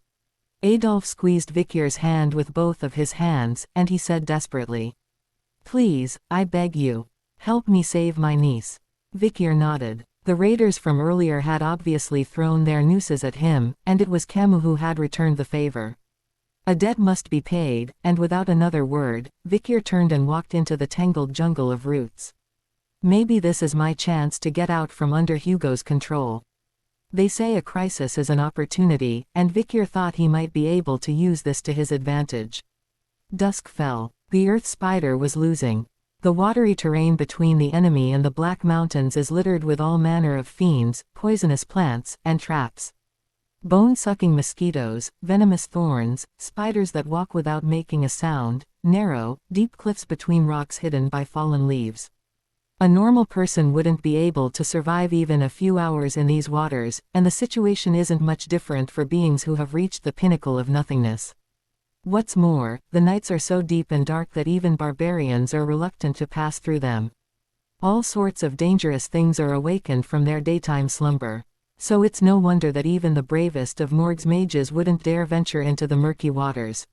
Adolphe squeezed Vikier's hand with both of his hands, and he said desperately, "Please, I beg you. Help me save my niece." Vikier nodded. The raiders from earlier had obviously thrown their nooses at him, and it was Camus who had returned the favor. A debt must be paid, and without another word, Vikier turned and walked into the tangled jungle of roots. Maybe this is my chance to get out from under Hugo's control. They say a crisis is an opportunity, and Vikier thought he might be able to use this to his advantage. Dusk fell. The Earth Spider was losing. The watery terrain between the enemy and the Black Mountains is littered with all manner of fiends, poisonous plants, and traps. Bone-sucking mosquitoes, venomous thorns, spiders that walk without making a sound, narrow, deep cliffs between rocks hidden by fallen leaves. A normal person wouldn't be able to survive even a few hours in these waters, and the situation isn't much different for beings who have reached the pinnacle of nothingness. What's more, the nights are so deep and dark that even barbarians are reluctant to pass through them. All sorts of dangerous things are awakened from their daytime slumber. So it's no wonder that even the bravest of Morgue's mages wouldn't dare venture into the murky waters.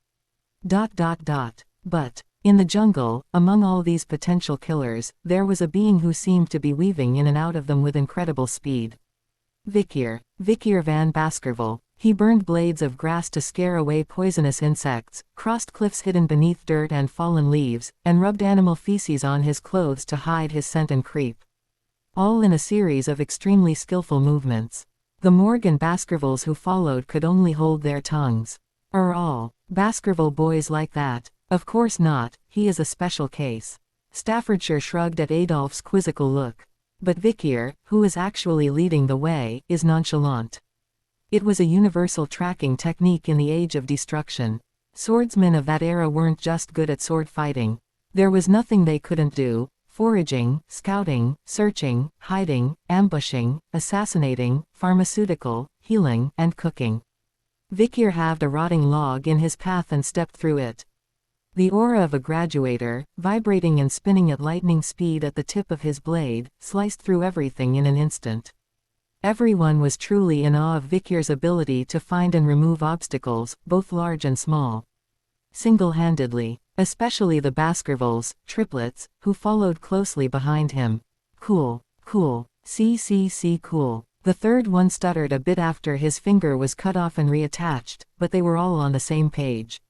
But, in the jungle, among all these potential killers, there was a being who seemed to be weaving in and out of them with incredible speed. Vikier van Baskerville. He burned blades of grass to scare away poisonous insects, crossed cliffs hidden beneath dirt and fallen leaves, and rubbed animal feces on his clothes to hide his scent and creep. All in a series of extremely skillful movements. The Morgue and Baskervilles who followed could only hold their tongues. Are all Baskerville boys like that? Of course not, he is a special case. Staffordshire shrugged at Adolphe's quizzical look. But Vikier, who is actually leading the way, is nonchalant. It was a universal tracking technique in the Age of Destruction. Swordsmen of that era weren't just good at sword fighting. There was nothing they couldn't do: foraging, scouting, searching, hiding, ambushing, assassinating, pharmaceutical, healing, and cooking. Vikier halved a rotting log in his path and stepped through it. The aura of a graduator, vibrating and spinning at lightning speed at the tip of his blade, sliced through everything in an instant. Everyone was truly in awe of Vikier's ability to find and remove obstacles, both large and small. Single-handedly. Especially the Baskervilles, triplets, who followed closely behind him. Cool. Cool. Cool. The third one stuttered a bit after his finger was cut off and reattached, but they were all on the same page.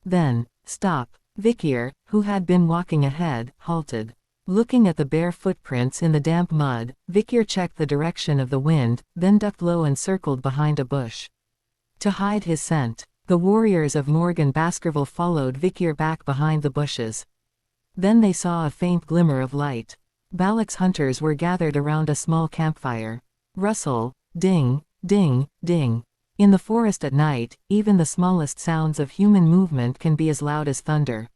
Then, stop. Vikir, who had been walking ahead, halted. Looking at the bare footprints in the damp mud, Vikir checked the direction of the wind, then ducked low and circled behind a bush. To hide his scent, the warriors of Morg and Baskerville followed Vikir back behind the bushes. Then they saw a faint glimmer of light. Balak's hunters were gathered around a small campfire. Rustle, ding, ding, ding. In the forest at night, even the smallest sounds of human movement can be as loud as thunder.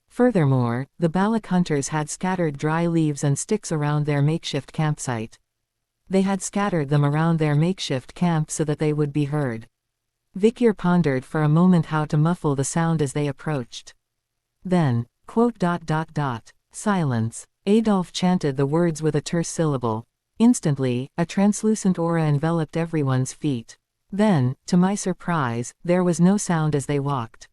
Furthermore, the Balak hunters had scattered dry leaves and sticks around their makeshift campsite. They had scattered them around their makeshift camp so that they would be heard. Vikir pondered for a moment how to muffle the sound as they approached. Then, silence. Adolf chanted the words with a terse syllable. Instantly, a translucent aura enveloped everyone's feet. Then, to my surprise, there was no sound as they walked.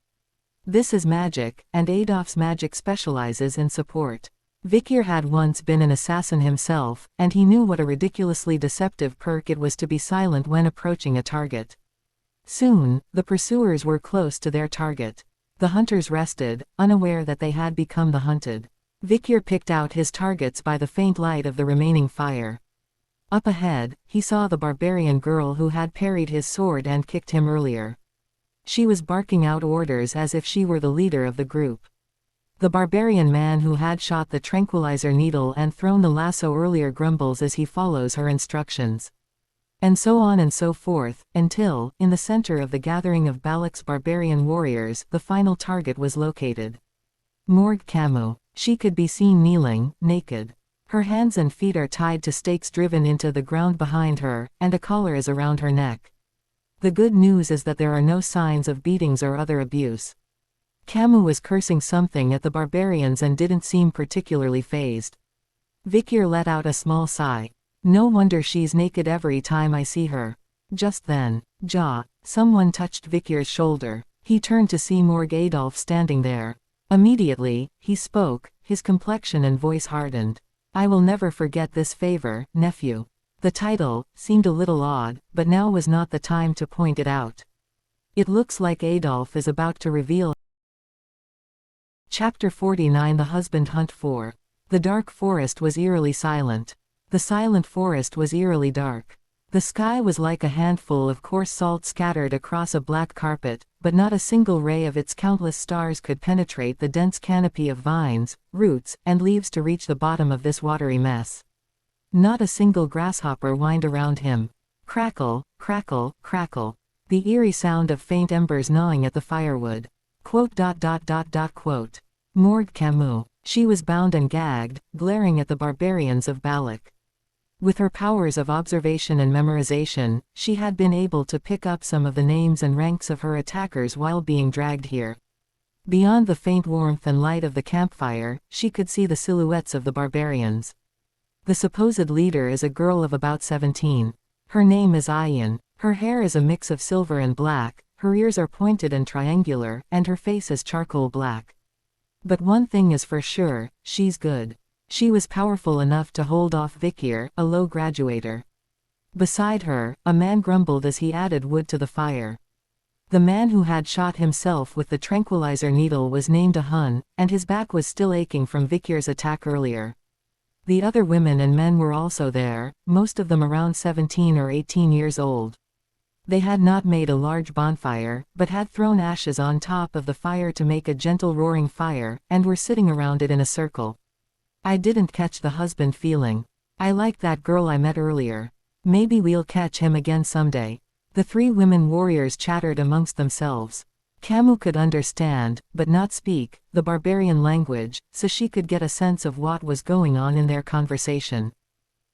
This is magic, and Adolf's magic specializes in support. Vikir had once been an assassin himself, and he knew what a ridiculously deceptive perk it was to be silent when approaching a target. Soon, the pursuers were close to their target. The hunters rested, unaware that they had become the hunted. Vikir picked out his targets by the faint light of the remaining fire. Up ahead, he saw the barbarian girl who had parried his sword and kicked him earlier. She was barking out orders as if she were the leader of the group. The barbarian man who had shot the tranquilizer needle and thrown the lasso earlier grumbles as he follows her instructions. And so on and so forth, until, in the center of the gathering of Balak's barbarian warriors, the final target was located. Morg Camus. She could be seen kneeling, naked. Her hands and feet are tied to stakes driven into the ground behind her, and a collar is around her neck. The good news is that there are no signs of beatings or other abuse. Camus was cursing something at the barbarians and didn't seem particularly fazed. Vikir let out a small sigh. No wonder she's naked every time I see her. Just then, someone touched Vikir's shoulder. He turned to see Morg Adolf standing there. Immediately, he spoke, his complexion and voice hardened. I will never forget this favor, nephew. The title seemed a little odd, but now was not the time to point it out. It looks like Adolf is about to reveal. Chapter 49. The Husband Hunt 4. The dark forest was eerily silent. The silent forest was eerily dark. The sky was like a handful of coarse salt scattered across a black carpet, but not a single ray of its countless stars could penetrate the dense canopy of vines, roots, and leaves to reach the bottom of this watery mess. Not a single grasshopper whined around him. Crackle, crackle, crackle. The eerie sound of faint embers gnawing at the firewood. Morg Camus. She was bound and gagged, glaring at the barbarians of Balak. With her powers of observation and memorization, she had been able to pick up some of the names and ranks of her attackers while being dragged here. Beyond the faint warmth and light of the campfire, she could see the silhouettes of the barbarians. The supposed leader is a girl of about 17. Her name is Ayin. Her hair is a mix of silver and black, her ears are pointed and triangular, and her face is charcoal black. But one thing is for sure, she's good. She was powerful enough to hold off Vikir, a low graduator. Beside her, a man grumbled as he added wood to the fire. The man who had shot himself with the tranquilizer needle was named a Hun, and his back was still aching from Vikir's attack earlier. The other women and men were also there, most of them around 17 or 18 years old. They had not made a large bonfire, but had thrown ashes on top of the fire to make a gentle roaring fire, and were sitting around it in a circle. I didn't catch the husband feeling. I liked that girl I met earlier. Maybe we'll catch him again someday. The three women warriors chattered amongst themselves. Camus could understand, but not speak, the barbarian language, so she could get a sense of what was going on in their conversation.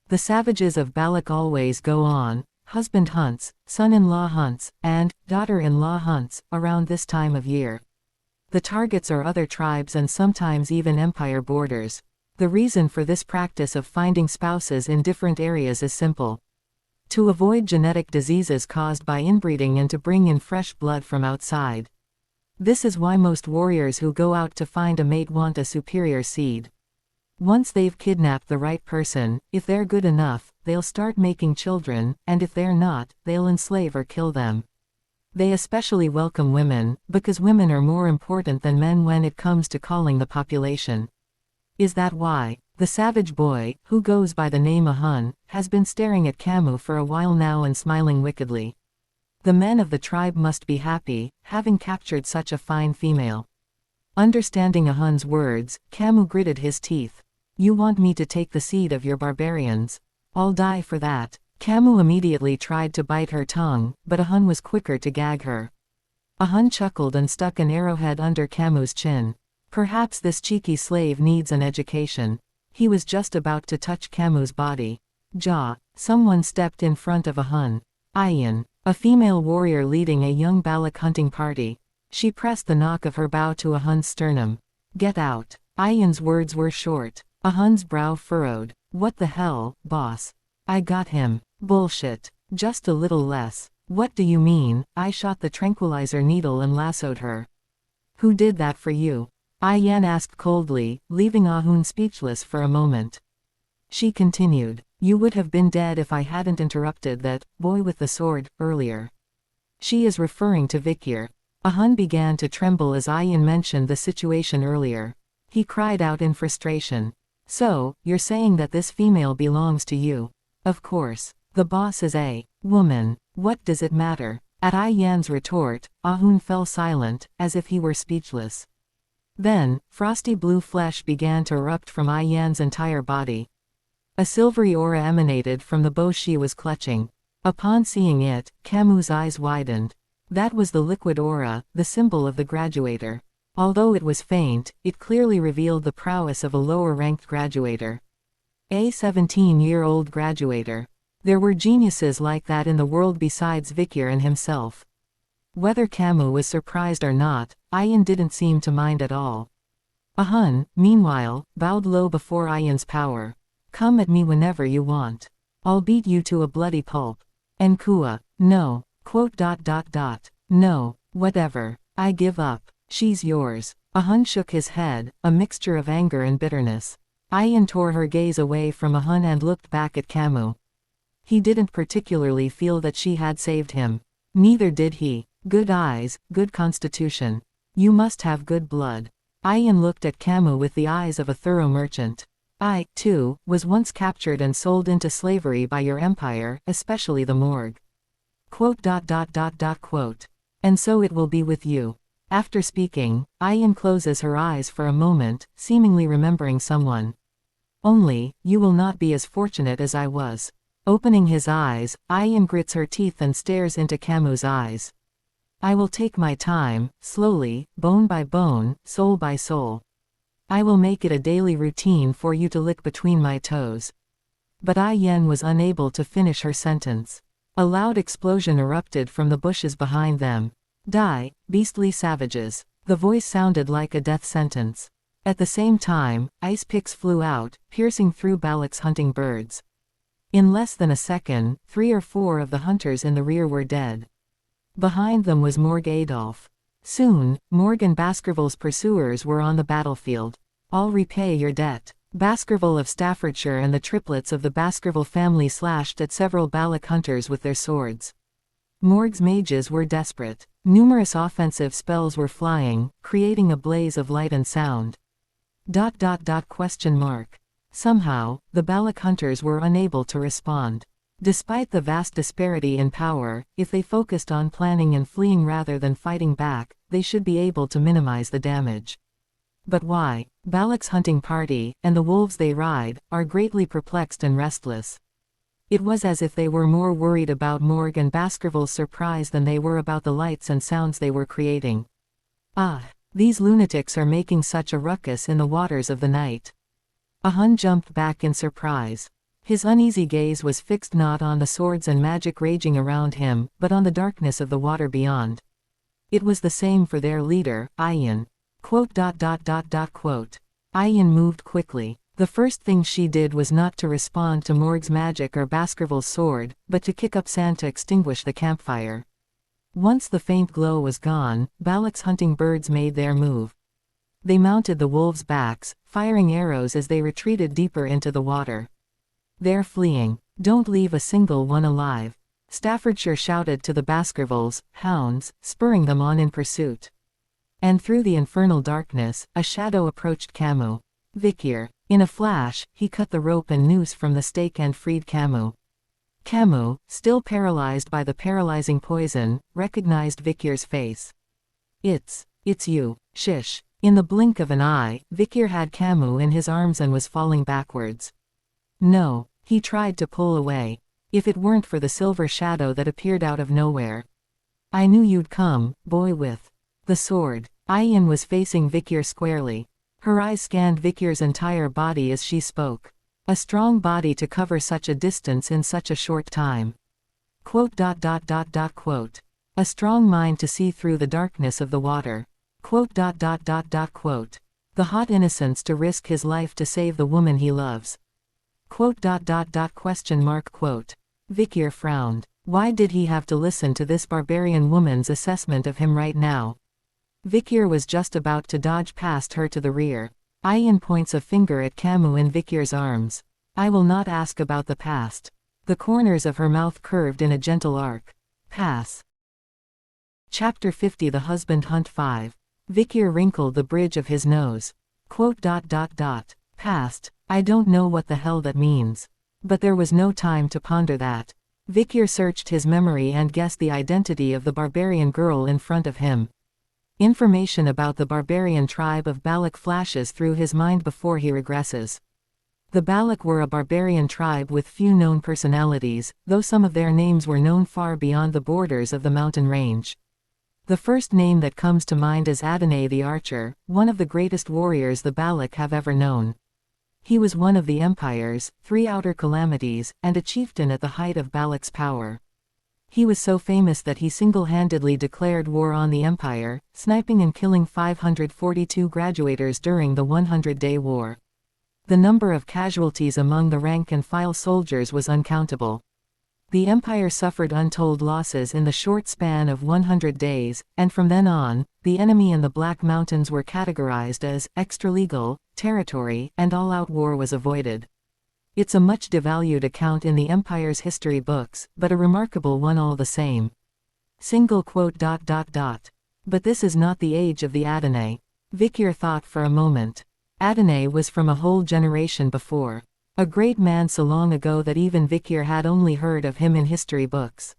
The savages of Balak always go on, husband hunts, son-in-law hunts, and daughter-in-law hunts, around this time of year. The targets are other tribes and sometimes even empire borders. The reason for this practice of finding spouses in different areas is simple. To avoid genetic diseases caused by inbreeding and to bring in fresh blood from outside. This is why most warriors who go out to find a mate want a superior seed. Once they've kidnapped the right person, if they're good enough, they'll start making children, and if they're not, they'll enslave or kill them. They especially welcome women, because women are more important than men when it comes to calling the population. Is that why? The savage boy, who goes by the name Ahun, has been staring at Camus for a while now and smiling wickedly. The men of the tribe must be happy, having captured such a fine female. Understanding Ahun's words, Camus gritted his teeth. You want me to take the seed of your barbarians? I'll die for that. Camus immediately tried to bite her tongue, but Ahun was quicker to gag her. Ahun chuckled and stuck an arrowhead under Camus's chin. Perhaps this cheeky slave needs an education. He was just about to touch Camus's body. Someone stepped in front of Ahun. Ayan, a female warrior leading a young Balak hunting party. She pressed the knock of her bow to Ahun's sternum. Get out. Ayan's words were short. Ahun's brow furrowed. What the hell, boss? I got him. Bullshit. Just a little less. What do you mean? I shot the tranquilizer needle and lassoed her. Who did that for you? Ayan asked coldly, leaving Ahun speechless for a moment. She continued. You would have been dead if I hadn't interrupted that boy with the sword earlier. She is referring to Vikir. Ahun began to tremble as Ayan mentioned the situation earlier. He cried out in frustration. So, you're saying that this female belongs to you? Of course. The boss is a woman. What does it matter? At Ayan's retort, Ahun fell silent, as if he were speechless. Then, frosty blue flesh began to erupt from Ayan's entire body. A silvery aura emanated from the bow she was clutching. Upon seeing it, Camus' eyes widened. That was the liquid aura, the symbol of the graduator. Although it was faint, it clearly revealed the prowess of a lower-ranked graduator. A 17-year-old graduator. There were geniuses like that in the world besides Vikir and himself. Whether Camus was surprised or not, Ayan didn't seem to mind at all. Ahun, meanwhile, bowed low before Ayan's power. Come at me whenever you want. I'll beat you to a bloody pulp. Enkua. No. ... No. Whatever. I give up. She's yours. Ahun shook his head, a mixture of anger and bitterness. Ayan tore her gaze away from Ahun and looked back at Camus. He didn't particularly feel that she had saved him. Neither did he. Good eyes, good constitution. You must have good blood. Ayan looked at Camus with the eyes of a thorough merchant. I, too, was once captured and sold into slavery by your empire, especially the morgue. ... And so it will be with you. After speaking, Ayan closes her eyes for a moment, seemingly remembering someone. Only, you will not be as fortunate as I was. Opening his eyes, Ayan grits her teeth and stares into Camus' eyes. I will take my time, slowly, bone by bone, soul by soul. I will make it a daily routine for you to lick between my toes. But Ayan was unable to finish her sentence. A loud explosion erupted from the bushes behind them. Die, beastly savages. The voice sounded like a death sentence. At the same time, ice picks flew out, piercing through Balak's hunting birds. In less than a second, 3 or 4 of the hunters in the rear were dead. Behind them was Morg Adolf. Soon, Morg and Baskerville's pursuers were on the battlefield. I'll repay your debt. Baskerville of Staffordshire and the triplets of the Baskerville family slashed at several Balak hunters with their swords. Morg's mages were desperate. Numerous offensive spells were flying, creating a blaze of light and sound. ... Somehow, the Balak hunters were unable to respond. Despite the vast disparity in power, if they focused on planning and fleeing rather than fighting back, they should be able to minimize the damage. But why? Balak's hunting party, and the wolves they ride, are greatly perplexed and restless. It was as if they were more worried about Morg and Baskerville's surprise than they were about the lights and sounds they were creating. These lunatics are making such a ruckus in the waters of the night. Ahun jumped back in surprise. His uneasy gaze was fixed not on the swords and magic raging around him, but on the darkness of the water beyond. It was the same for their leader, Ayan. ... Ayan moved quickly. The first thing she did was not to respond to Morg's magic or Baskerville's sword, but to kick up sand to extinguish the campfire. Once the faint glow was gone, Balak's hunting birds made their move. They mounted the wolves' backs, firing arrows as they retreated deeper into the water. "They're fleeing. Don't leave a single one alive," Staffordshire shouted to the Baskervilles, hounds, spurring them on in pursuit. And through the infernal darkness, a shadow approached Camus. Vikier. In a flash, he cut the rope and noose from the stake and freed Camus. Camus, still paralyzed by the paralyzing poison, recognized Vikir's face. It's you. Shish." In the blink of an eye, Vikir had Camus in his arms and was falling backwards. "No." He tried to pull away. "If it weren't for the silver shadow that appeared out of nowhere. I knew you'd come, boy with the sword." Ian was facing Vikir squarely. Her eyes scanned Vikir's entire body as she spoke. A strong body to cover such a distance in such a short time. Quote. A strong mind to see through the darkness of the water. Quote. The hot innocence to risk his life to save the woman he loves. Quote. Vikir frowned. Why did he have to listen to this barbarian woman's assessment of him right now? Vikir was just about to dodge past her to the rear. Ian points a finger at Camus in Vikir's arms. "I will not ask about the past." The corners of her mouth curved in a gentle arc. "Pass." Chapter 50. The Husband Hunt 5. Vikir wrinkled the bridge of his nose. Quote. Past. I don't know what the hell that means. But there was no time to ponder that. Vikir searched his memory and guessed the identity of the barbarian girl in front of him. Information about the barbarian tribe of Balak flashes through his mind before he regresses. The Balak were a barbarian tribe with few known personalities, though some of their names were known far beyond the borders of the mountain range. The first name that comes to mind is Adonai the Archer, one of the greatest warriors the Balak have ever known. He was one of the Empire's 3 outer calamities, and a chieftain at the height of Balak's power. He was so famous that he single-handedly declared war on the Empire, sniping and killing 542 graduators during the 100-Day War. The number of casualties among the rank-and-file soldiers was uncountable. The Empire suffered untold losses in the short span of 100 days, and from then on, the enemy in the Black Mountains were categorized as extralegal territory, and all-out war was avoided. It's a much devalued account in the Empire's history books, but a remarkable one all the same. Single quote. But this is not the age of the Adonai. Vikir thought for a moment. Adonai was from a whole generation before. A great man so long ago that even Vikir had only heard of him in history books.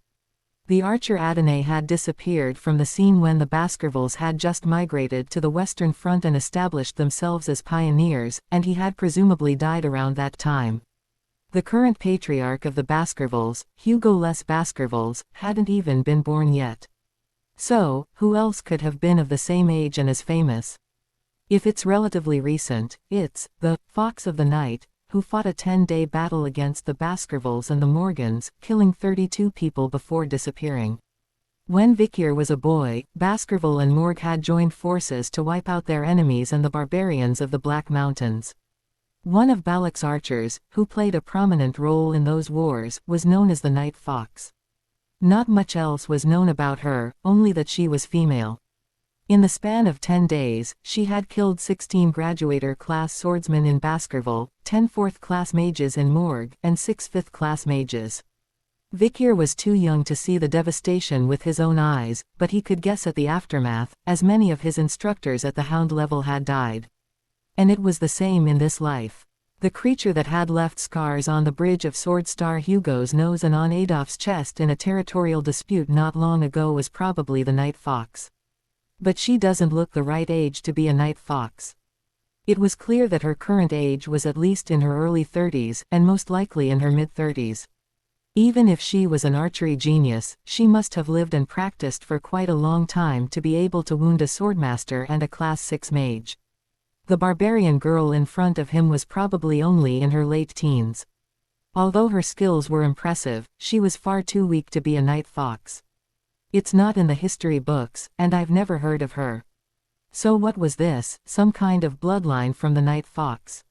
The archer Adonai had disappeared from the scene when the Baskervilles had just migrated to the Western Front and established themselves as pioneers, and he had presumably died around that time. The current patriarch of the Baskervilles, Hugo Les Baskervilles, hadn't even been born yet. So, who else could have been of the same age and as famous? If it's relatively recent, it's the Fox of the Night, who fought a 10-day battle against the Baskervilles and the Morgans, killing 32 people before disappearing. When Vikir was a boy, Baskerville and Morg had joined forces to wipe out their enemies and the barbarians of the Black Mountains. One of Balak's archers, who played a prominent role in those wars, was known as the Night Fox. Not much else was known about her, only that she was female. In the span of 10 days, she had killed 16 graduator-class swordsmen in Baskerville, 10 4th-class mages in Morg, and 6 5th-class mages. Vikir was too young to see the devastation with his own eyes, but he could guess at the aftermath, as many of his instructors at the Hound level had died. And it was the same in this life. The creature that had left scars on the bridge of Sword Star Hugo's nose and on Adolf's chest in a territorial dispute not long ago was probably the Night Fox. But she doesn't look the right age to be a Night Fox. It was clear that her current age was at least in her early 30s, and most likely in her mid-30s. Even if she was an archery genius, she must have lived and practiced for quite a long time to be able to wound a swordmaster and a Class 6 mage. The barbarian girl in front of him was probably only in her late teens. Although her skills were impressive, she was far too weak to be a Night Fox. It's not in the history books, and I've never heard of her. So what was this, some kind of bloodline from the Night Fox?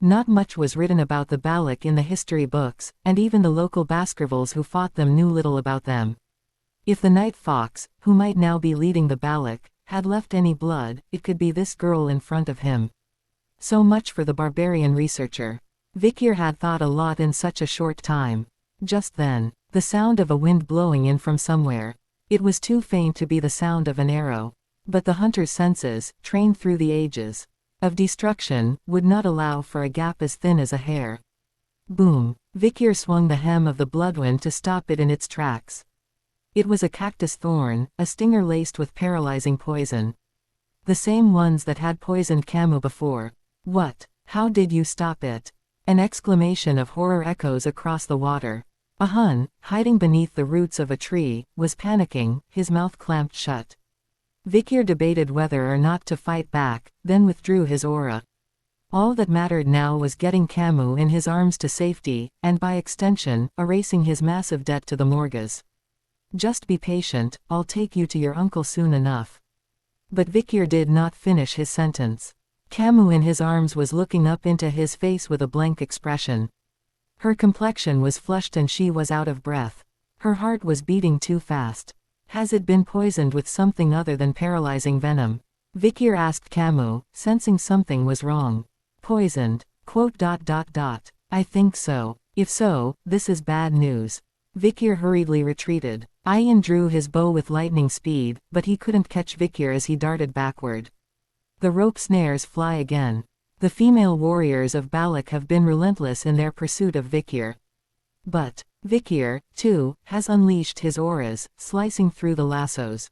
Not much was written about the Balak in the history books, and even the local Baskervilles who fought them knew little about them. If the Night Fox, who might now be leading the Balak, had left any blood, it could be this girl in front of him. So much for the barbarian researcher. Vikir had thought a lot in such a short time. Just then, the sound of a wind blowing in from somewhere. It was too faint to be the sound of an arrow. But the hunter's senses, trained through the ages of destruction, would not allow for a gap as thin as a hair. Boom! Vikir swung the hem of the bloodwind to stop it in its tracks. It was a cactus thorn, a stinger laced with paralyzing poison. The same ones that had poisoned Camus before. What? How did you stop it? An exclamation of horror echoes across the water. A Hun, hiding beneath the roots of a tree, was panicking, his mouth clamped shut. Vikir debated whether or not to fight back, then withdrew his aura. All that mattered now was getting Camus in his arms to safety, and by extension, erasing his massive debt to the Morgas. Just be patient, I'll take you to your uncle soon enough. But Vikir did not finish his sentence. Camus in his arms was looking up into his face with a blank expression. Her complexion was flushed and she was out of breath. Her heart was beating too fast. Has it been poisoned with something other than paralyzing venom? Vikir asked Camus, sensing something was wrong. Poisoned. ... I think so. If so, this is bad news. Vikir hurriedly retreated. Ian drew his bow with lightning speed, but he couldn't catch Vikir as he darted backward. The rope snares fly again. The female warriors of Balak have been relentless in their pursuit of Vikir. But Vikir, too, has unleashed his auras, slicing through the lassos.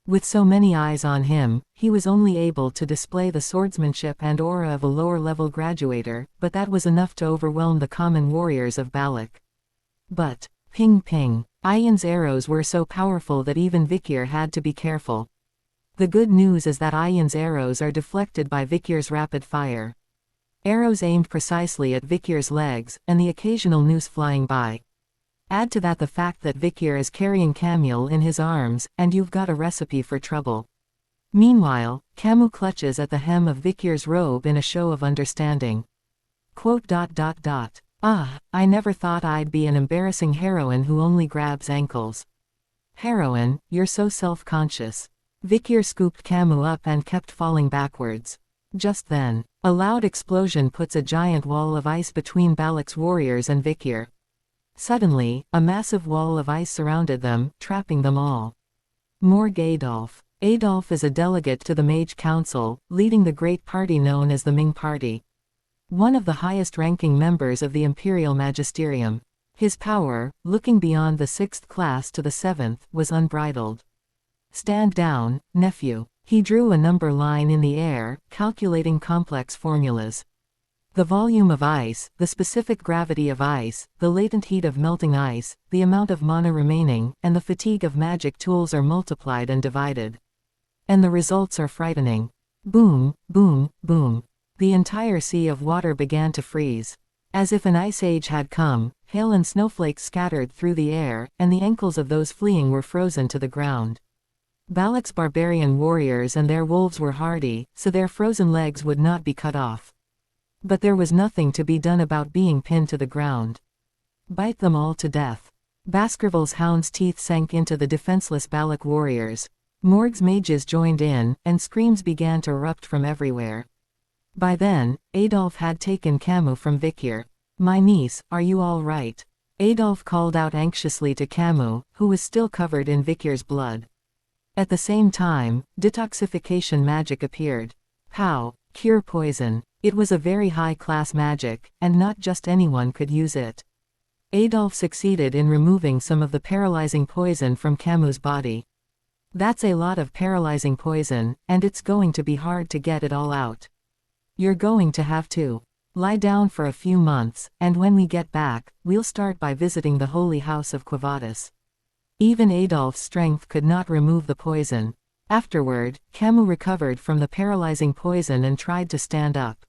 With so many eyes on him, he was only able to display the swordsmanship and aura of a lower-level graduator, but that was enough to overwhelm the common warriors of Balak. But ping ping. Ian's arrows were so powerful that even Vikir had to be careful. The good news is that Ian's arrows are deflected by Vikir's rapid fire. Arrows aimed precisely at Vikir's legs, and the occasional noose flying by. Add to that the fact that Vikir is carrying Camille in his arms, and you've got a recipe for trouble. Meanwhile, Camus clutches at the hem of Vikir's robe in a show of understanding. ... Ah, I never thought I'd be an embarrassing heroine who only grabs ankles. Heroine, you're so self-conscious. Vikir scooped Camus up and kept falling backwards. Just then, a loud explosion puts a giant wall of ice between Balak's warriors and Vikir. Suddenly, a massive wall of ice surrounded them, trapping them all. Morg Adolf. Adolf is a delegate to the Mage Council, leading the great party known as the Ming Party. One of the highest-ranking members of the Imperial Magisterium. His power, looking beyond the 6th class to the 7th, was unbridled. Stand down, nephew. He drew a number line in the air, calculating complex formulas. The volume of ice, the specific gravity of ice, the latent heat of melting ice, the amount of mana remaining, and the fatigue of magic tools are multiplied and divided. And the results are frightening. Boom, boom, boom. The entire sea of water began to freeze. As if an ice age had come, hail and snowflakes scattered through the air, and the ankles of those fleeing were frozen to the ground. Balak's barbarian warriors and their wolves were hardy, so their frozen legs would not be cut off. But there was nothing to be done about being pinned to the ground. Bite them all to death. Baskerville's hound's teeth sank into the defenseless Balak warriors. Morg's mages joined in, and screams began to erupt from everywhere. By then, Adolf had taken Camus from Vikir. My niece, are you all right? Adolf called out anxiously to Camus, who was still covered in Vikir's blood. At the same time, detoxification magic appeared. Pow! Cure poison. It was a very high-class magic, and not just anyone could use it. Adolf succeeded in removing some of the paralyzing poison from Camus' body. That's a lot of paralyzing poison, and it's going to be hard to get it all out. You're going to have to lie down for a few months, and when we get back, we'll start by visiting the Holy House of Quavatus. Even Adolf's strength could not remove the poison. Afterward, Camus recovered from the paralyzing poison and tried to stand up.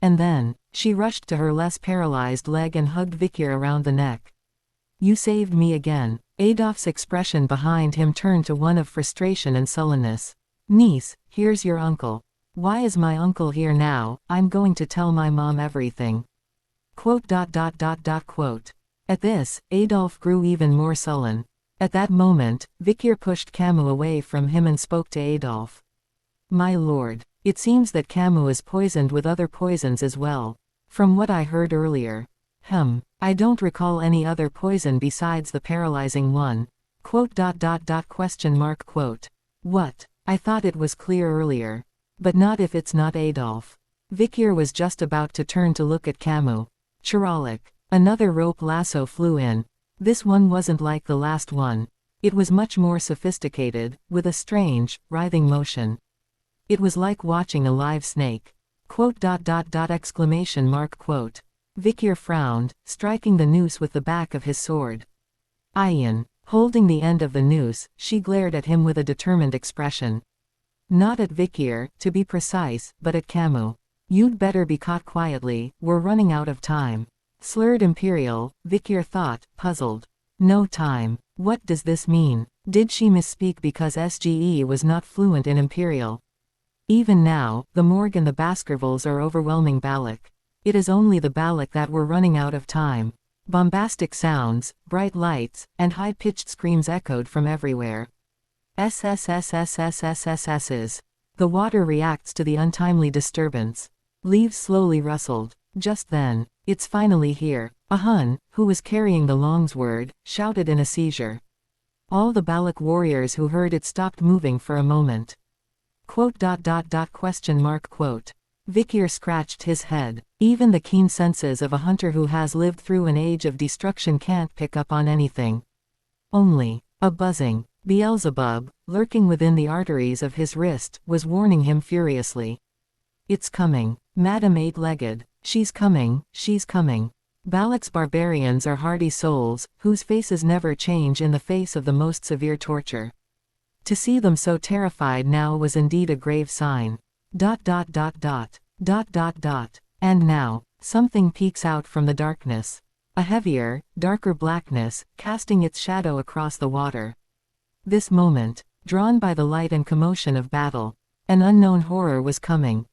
And then, she rushed to her less paralyzed leg and hugged Vikir around the neck. You saved me again. Adolf's expression behind him turned to one of frustration and sullenness. Niece, here's your uncle. Why is my uncle here now? I'm going to tell my mom everything. ... At this, Adolf grew even more sullen. At that moment, Vikir pushed Camus away from him and spoke to Adolphe. My lord, it seems that Camus is poisoned with other poisons as well. From what I heard earlier. I don't recall any other poison besides the paralyzing one. What? I thought it was clear earlier. But not if it's not Adolphe. Vikir was just about to turn to look at Camus. Chiralik. Another rope lasso flew in. This one wasn't like the last one. It was much more sophisticated, with a strange, writhing motion. It was like watching a live snake. Vikir frowned, striking the noose with the back of his sword. Ayan. Holding the end of the noose, she glared at him with a determined expression. Not at Vikir, to be precise, but at Camus. You'd better be caught quietly, we're running out of time. Slurred Imperial, Vikir thought, puzzled. No time. What does this mean? Did she misspeak because SGE was not fluent in Imperial? Even now, the Morg and the Baskervilles are overwhelming Balak. It is only the Balak that we're running out of time. Bombastic sounds, bright lights, and high-pitched screams echoed from everywhere. SSSSSSSSs. The water reacts to the untimely disturbance. Leaves slowly rustled. Just then, it's finally here. A Hun, who was carrying the longsword, shouted in a seizure. All the Balak warriors who heard it stopped moving for a moment. Vikir scratched his head. Even the keen senses of a hunter who has lived through an age of destruction can't pick up on anything. Only a buzzing. Beelzebub, lurking within the arteries of his wrist, was warning him furiously. It's coming. Madam Eight-Legged. She's coming, she's coming. Balak's barbarians are hardy souls, whose faces never change in the face of the most severe torture. To see them so terrified now was indeed a grave sign. And now, something peeks out from the darkness. A heavier, darker blackness, casting its shadow across the water. This moment, drawn by the light and commotion of battle, an unknown horror was coming.